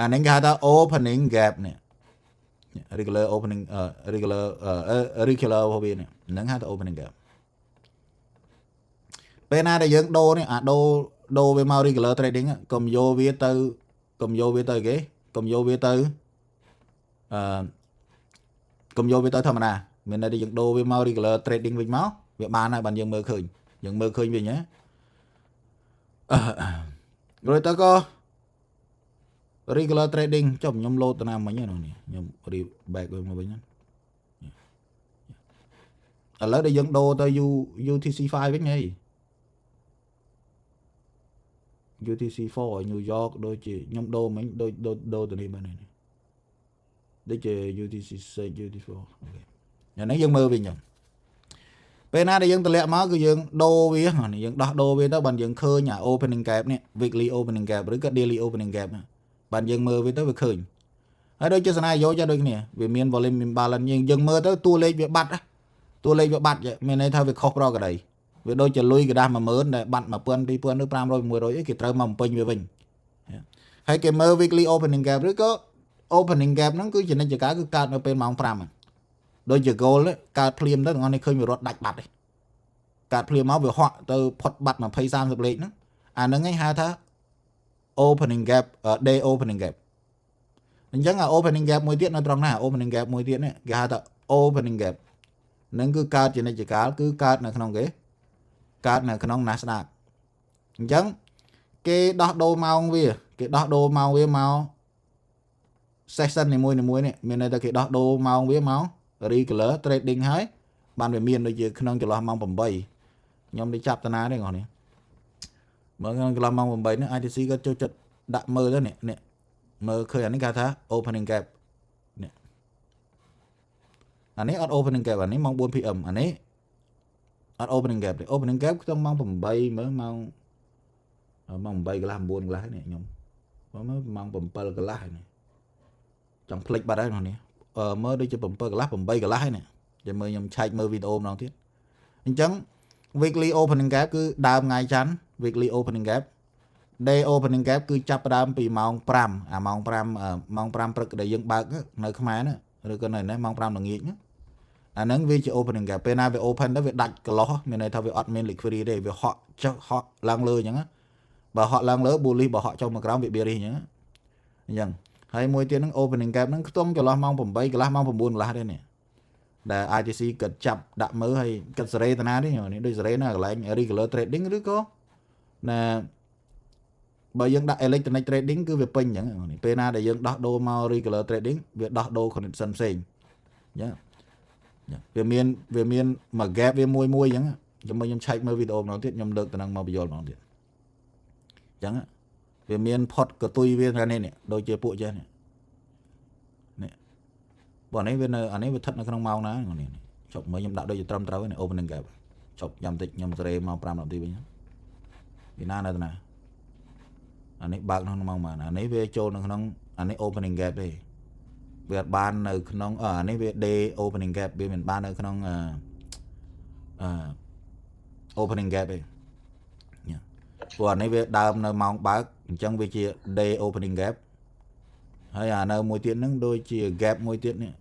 nên cái ta opening gap nè regular opening regular hộp nè nâng hai ta opening gap bên này để dựng đô nè đô về màu regular trading á cầm vô viết từ cái cầm vô viết từ cầm vô viết từ thầm nào mình đây để dựng đô về màu regular trading với máu việc bàn này bạn dựng mơ khơi về nhé rồi ta có regular trading trong nhóm lô tao nào mấy nhá nè nhóm đi back về mà bây nhá ở lấy để dựng đô tới UTC5 với ngay UTC4 ở New York đôi chị nhóm đô mấy đô từ đây bên này để chị UTC6 UTC4 okay. Nhà nãy dân mơ về nhỉ bên này để dân từ lẹ máu cứ dân đô với này dân đo đô với đó bạn dân khơi nhà opening gap nè weekly opening gap với cái daily opening gap nè bạn dân mơ với tới việc khơi ở đây cho này vô cho đôi nè vì miền volume miền ba lần nhưng dân mơ tới tua lên việc bắt vậy mình này theo việc khóc ra cái đấy việc đôi chờ lui cái đam mà mớn để bạn mà pươn đi pươn nước pram rồi mùa rồi cái trời mầm pin về mình hay cái mơ weekly opening gap rồi có opening gap nó cứ chỉ nên chỉ cá cứ cao nó bên mỏng pram đôi chờ goal đấy cao phim đó ngon này khơi nhiều rót đạch bạt đấy cao phim máu về họ từ phật bạt mà pay sam được lệ nó nó ngay hai tháng opening gap day opening gap mình chẳng là opening gap mỗi tiết nó trong nào opening gap mỗi tiết này cái hai tháng opening gap nên cứ cao chỉ nên chỉ cá cứ cao là không cái cao là không Nasdaq chẳng cái đo đô mau về cái đo đô mau với mau session này mùi này mình đây là cái đo đô mau với máu regular trading hái ban về miền đôi giờ không cho lo mong bầm bay nhóm đi chạp tana đấy ngon này mà không lo mong bầm bay nữa ITC có cho chật đạm mơ đó nè mơ khơi anh cái thá opening gap nè anh ấy opening gap anh ấy mong 4 pm anh ấy opening gap trong mong bầm bay mới mong bay cái làm buồn cái này nhóm mới mong bầm bay cái lá này trong click vào đấy nè mới đi cho bầm bay cái lá này giờ mới nhầm chạy mơ video nào tiếp anh chẳng weekly opening gap cứ đam ngày chắn weekly opening gap day opening gap cứ chắp đam bị mong pram mong pram để dân bạc nơi không ai nữa rồi cái này mong pram là nghiện nhé nâng vi cho opening gap bên này về open đó về đặt cái ló mình này theo về admin liquidity để về họ lang lơ nhá và họ lang lơ bully bảo họ cho một cái bị bia đi nhá nhận hay mỗi tiền nó opening gap nó không cho lo mong bầm bay cái lá mong bầm buồn lá đây nè để ITC cật chập đạm mơ hay cật sợi tana đấy nhỉ đôi sợi nó là anh regular trading đấy có nè bởi dân đặt electronic trading cứ việc pin những pena để dân đo đô mau regular trading việc đo đô còn sân sinh nhá về miền mà gap về môi nhá cho mình chạy mơ video nó tiết nhầm được từ năng mau video nó tiết chẳng về miền pot của tôi viên ra này nè đôi chơi bụi chơi nè bọn ấy bên anh ấy thật là không mau ná này chọc mới nhầm đạo đôi trăm trâu này opening gap chọc nhầm tịch nhầm sợi mau pram làm gì nhá Việt Nam này nè anh ấy bạc nó mau mà anh ấy về châu nó không anh ấy opening gap đây việc ban ở không anh ấy về day opening gap về mình ban ở không opening gap đây của anh ấy về đam nó mau bạc chẳng về chia day opening gap hay nơi môi tiện nó đôi chia gap môi tiện này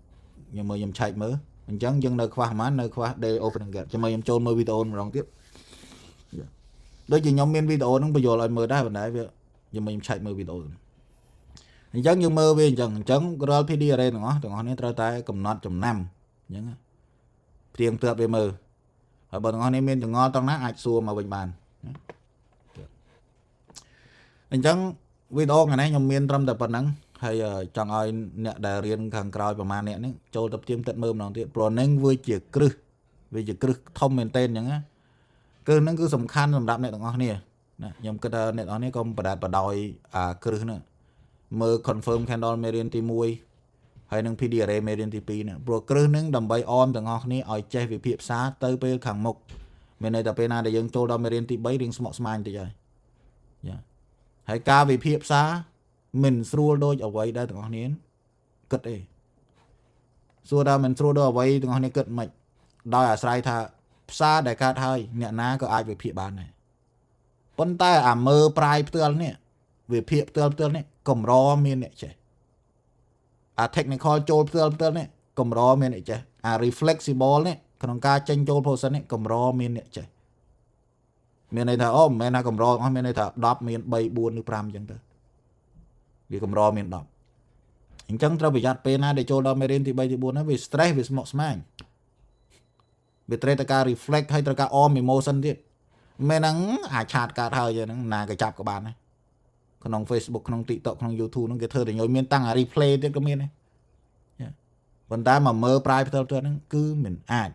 nhưng mà em chạy mới mình chẳng dân nơi khoa má nơi khoa day opening gap cho em trôn mơ video mà tiếp đôi chỉ nhóm miền video nó bây giờ lại mơ đá vấn đề việc nhưng mình chạy mơ video thì chẳng như mơ về chẳng rồi PD ở đây nó tụi nó tra tay cầm nọt chấm 5 những tiền tựa về mơ ở bọn nó nên miền tụi nó trong nát ạch xua mà bình bàn thì chẳng video ngày nay nhóm miền trong tập phần nắng hay chẳng ai nè đại riêng hàng càoประมาณ này châu tập tiêm tận mơ nó thì pro nên vui chỉ cử thông miền tên những cứ nó cứ sầm khăn sầm đậm này tụi nó nè nhầm cái này nó còn bà đòi cứ nữa mơ confirm candle meridian ti mùi hay nâng PDRA meridian ti pi nè bro cứ nâng đầm bay on tụi nó này ở chơi về phía xa tới bên khẳng mục mình này tập bên nào để dân châu đo meridian ti bay riêng smart smile thì vậy hay ca về phía xa mình xua đôi ở vậy đây tụi nó này cất đi xua ra mình xua đôi ở vậy tụi nó này cất mạch đòi sai tha xa đại ca thôi nhẹ ná có ai về phía bàn này ប៉ុន្តែអាមើ price ផ្ទាល់នេះ về phía tơ này cầm rò miền này chế technical châu tơ này cầm rò miền này chế reflexible này còn ca tranh châu person này cầm rò miền này chế miền này thà miền nào cầm rò miền này thà đáp miền 3 4 หรือ 5 ចឹងទៅវាcầm rò miền đáp អញ្ចឹងត្រូវប្រយ័ត្នពេលណាដែលចូលដល់មេរៀនទី 3 ទី 4 ហ្នឹងវា stress វាស្មុគស្មាញវាត្រូវតែការ reflect ហើយត្រូវការ emotion ទៀតមែនហ្នឹងអាចឆាតកើតហើយហ្នឹងណាក៏ចាប់ក៏បានដែរក្នុង Facebook ក្នុង TikTok ក្នុង YouTube ហ្នឹងគេធ្វើតែញយមានតាំង replay ទៀតក៏មានដែរប៉ុន្តែមកមើលប្រាយផ្ទាល់ហ្នឹងគឺមិនអាច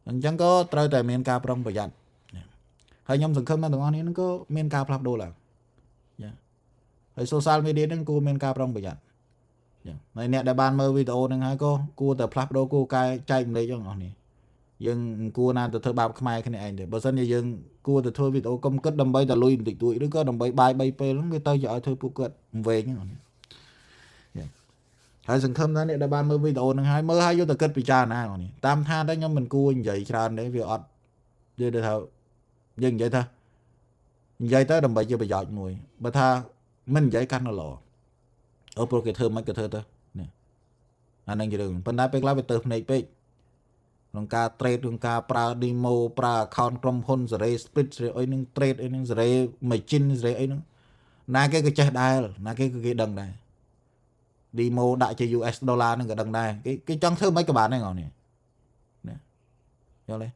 អញ្ចឹងក៏ត្រូវតែមានការប្រុងប្រយ័ត្នហើយខ្ញុំសង្ឃឹមថាទាំងអស់នេះហ្នឹងក៏មានការផ្លាស់ប្ដូរឡើងហើយ social media ហ្នឹងគួរមានការប្រុងប្រយ័ត្នហើយអ្នកដែលបានមើលវីដេអូហ្នឹងហើយក៏គួរតែផ្លាស់ប្ដូរគួរកែចែកម្លេចទាំងអស់នេះយើងគួរណាទៅធ្វើបាបខ្មែរគ្នាឯងទេបើមិនជាយើងគួរទៅធ្វើវីដេអូកុំគិតដើម្បីតែលុយបន្តិចតួចឬក៏ដើម្បីបាយ3ពេលហ្នឹងវាទៅជាឲ្យធ្វើពួកគាត់វែងហ្នឹងហើយសង្ឃឹមថាអ្នកដែលបានមើលវីដេអូហ្នឹងហើយមើលហើយយកទៅគិតពិចារណាហ្នឹងនេះតាមថាតែខ្ញុំមិនគួរនិយាយច្រើនទេវាអត់និយាយទៅថាយើងនិយាយទៅដើម្បីជាប្រយោជន៍មួយបើថាមិននិយាយកាន់ល្អព្រោះគេធ្វើមិនគេធ្វើទៅនេះអានឹងជារឿងប៉ុន្តែពេលខ្លះវាទៅភ្នែកពេកក្នុងការ trade ក្នុងការប្រើ demo ប្រើ account ក្រុមហ៊ុនសេរី split សេរីអីនឹង trade អីនឹងសេរី margin សេរីអីនឹងណាគេក៏ចេះដែរណាគេក៏គេដឹងដែរ demo ដាក់ជា US ដុល្លារនឹងក៏ដឹងដែរគេចង់ធ្វើមិនក៏បានដែរបងនេះណាយល់ទេ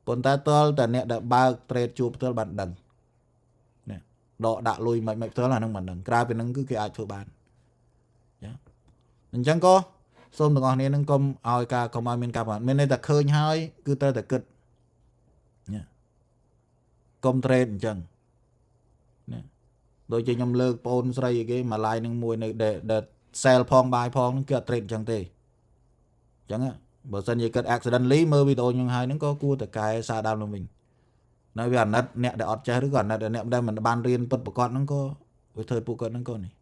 ប៉ុន្តែតលតែអ្នកដែលបើក trade ជួបផ្ទាល់បានដឹងដកដាក់លុយមិនផ្ទាល់អានឹងមិនដឹងក្រៅពីនឹងគឺគេអាចធ្វើបានអញ្ចឹងក៏សូមទាំងអស់គ្នានឹងកុំឲ្យមានការមានន័យថាឃើញហើយគឺត្រូវតែគិតកុំ trade អញ្ចឹងដូចជាខ្ញុំលើកបងអូនស្រីគេមួយ line នឹងមួយនៅដែល sell ផងបាយផងនឹងគេអត់ trade អញ្ចឹងទេអញ្ចឹងបើសិនជាគាត់ accidentally មើលវីដេអូខ្ញុំហើយនឹងក៏គួរតែកែសារដើមឡើងវិញនៅវាអាណិតអ្នកដែលអត់ចេះឬក៏អាណិតអ្នកដែលមិនបានរៀនពិតប្រកបហ្នឹងក៏វាធ្វើពួកគាត់ហ្នឹងក៏នេះ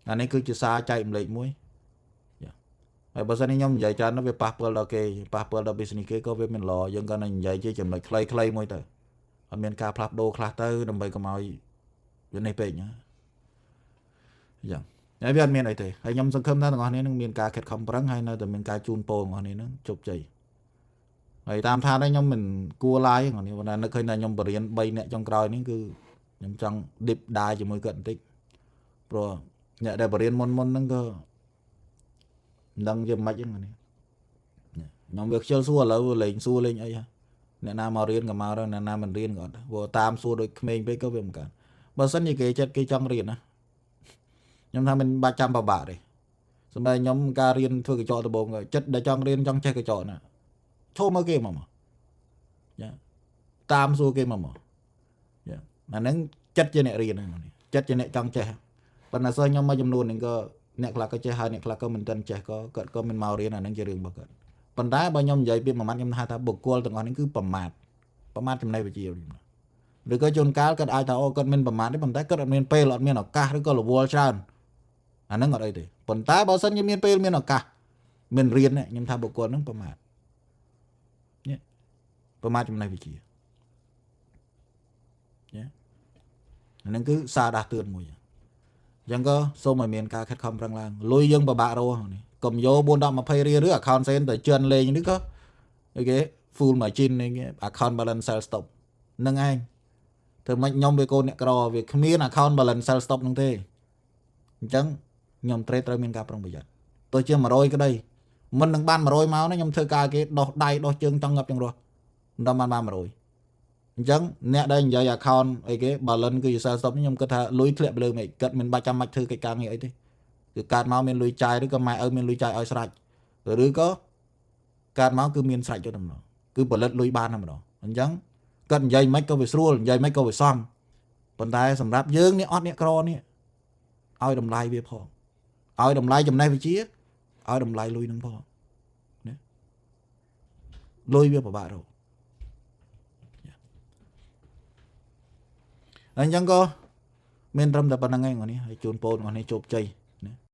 អានេះគឺជាសារចែកម្លែកមួយហើយបើសិនខ្ញុំនិយាយច្រើនទៅវាប៉ះពាល់ដល់គេប៉ះពាល់ដល់ business គេក៏វាមិនល្អយើងក៏នឹងនិយាយជាចំណុចខ្លីៗមួយទៅអត់មានការផ្លាស់ប្ដូរខ្លះទៅដើម្បីកុំឲ្យវានេះពេកហើយវាអត់មានអីទេហើយខ្ញុំសង្ឃឹមថាទាំងអស់គ្នានឹងមានការខិតខំប្រឹងហើយនៅតែមានការជូនពរទាំងអស់គ្នានឹងជោគជ័យហើយតាមថាដែរខ្ញុំមិនគួរឡាយហ្នឹងនេះប៉ុន្តែនឹកឃើញថាខ្ញុំបរៀន3អ្នកចុងក្រោយនេះគឺខ្ញុំចង់ deep dive ជាមួយគាត់បន្តិចព្រោះអ្នកដែលបរៀនមុនហ្នឹងក៏មិនដឹងជាម៉េចហ្នឹងនេះខ្ញុំវាខ្ជិលសួរឥឡូវលេងសួរលេងអីហ่ะអ្នកណាមករៀនក៏មកដែរអ្នកណាមិនរៀនក៏អត់ព្រោះតាមសួរដូចក្មេងពេកក៏វាមិនកើតបើសិនជាគេចិត្តគេចង់រៀនណាខ្ញុំថាមិនបាច់ចាំពិបាកទេសម្រាប់ខ្ញុំការរៀនធ្វើកញ្ចក់ដំបូងចិត្តដែលចង់រៀនចង់ចេះកញ្ចក់ណាចូលមកគេមកតាមសួរគេមកអាហ្នឹងចិត្តជាអ្នករៀនហ្នឹងចិត្តជាអ្នកចង់ចេះប៉ុន្តែសិស្សខ្ញុំមួយចំនួនហ្នឹងក៏អ្នកខ្លះក៏ចេះហើយអ្នកខ្លះក៏មិនទាន់ចេះក៏គាត់ក៏មិនមករៀនអាហ្នឹងជារឿងរបស់គាត់ប៉ុន្តែបើខ្ញុំនិយាយពីមួយម៉ាត់ខ្ញុំថាបុគ្គលទាំងអស់នេះគឺប្រមាថចំណេះវិជ្ជាឬក៏ជួនកាលគាត់អាចថាអូគាត់មិនប្រមាថទេប៉ុន្តែគាត់អត់មានពេលអត់មានឱកាសឬក៏រវល់ច្រើនអាហ្នឹងអត់អីទេប៉ុន្តែបើសិនជាមានពេលមានឱកាសមានរៀនខ្ញុំថាបុគ្គលហ្នឹងប្រមាថចំណេះវិជ្ជាអាហ្នឹងគឺសារដាស់តឿនមួយអញ្ចឹងក៏សូមឲ្យមានការខិតខំប្រឹងឡើងលុយយើងពិបាករកនេះកុំយក4 10 20រៀលឬ account sen ទៅជឿនលេងនេះក៏គេ full margin នេះ account balance sell stop នឹងឯងធ្វើម៉េចខ្ញុំវាកូនអ្នកក្រវាគ្មាន account balance sell stop នឹងទេអញ្ចឹងខ្ញុំ trade ត្រូវមានការប្រុងប្រយ័ត្នទោះជា100ក្តីមិននឹងបាន100មកណាខ្ញុំធ្វើការគេដោះដៃដោះជើងចង់ងាប់ចង់រស់មិនដល់បាន100អញ្ចឹងអ្នកដែលនិយាយ account អីគេ balance គឺ sell stop ខ្ញុំគិតថាលុយធ្លាក់លើមេគិតមិនបាច់ចាំបាច់ធ្វើកិច្ចការងារអីទេគឺកើតមកមានលុយចាយឬក៏ម៉ែឪមានលុយចាយឲ្យស្រេចឬក៏កើតមកគឺមានស្រេចទៅតែម្ដងគឺផលិតលុយបានតែម្ដងអញ្ចឹងគាត់និយាយមិនក៏វាស្រួលនិយាយមិនក៏វាសមប៉ុន្តែសម្រាប់យើងនេះអត់អ្នកក្រនេះឲ្យតម្លៃវាផងឲ្យតម្លៃចំណេះវិជ្ជាឲ្យតម្លៃលុយនឹងផងណាលុយវាពិបាករកអញ្ចឹងក៏មានត្រឹមតែប៉ុណ្្នឹងឯងនេះហើយជូនពរបងប្អូនជោគជ័យ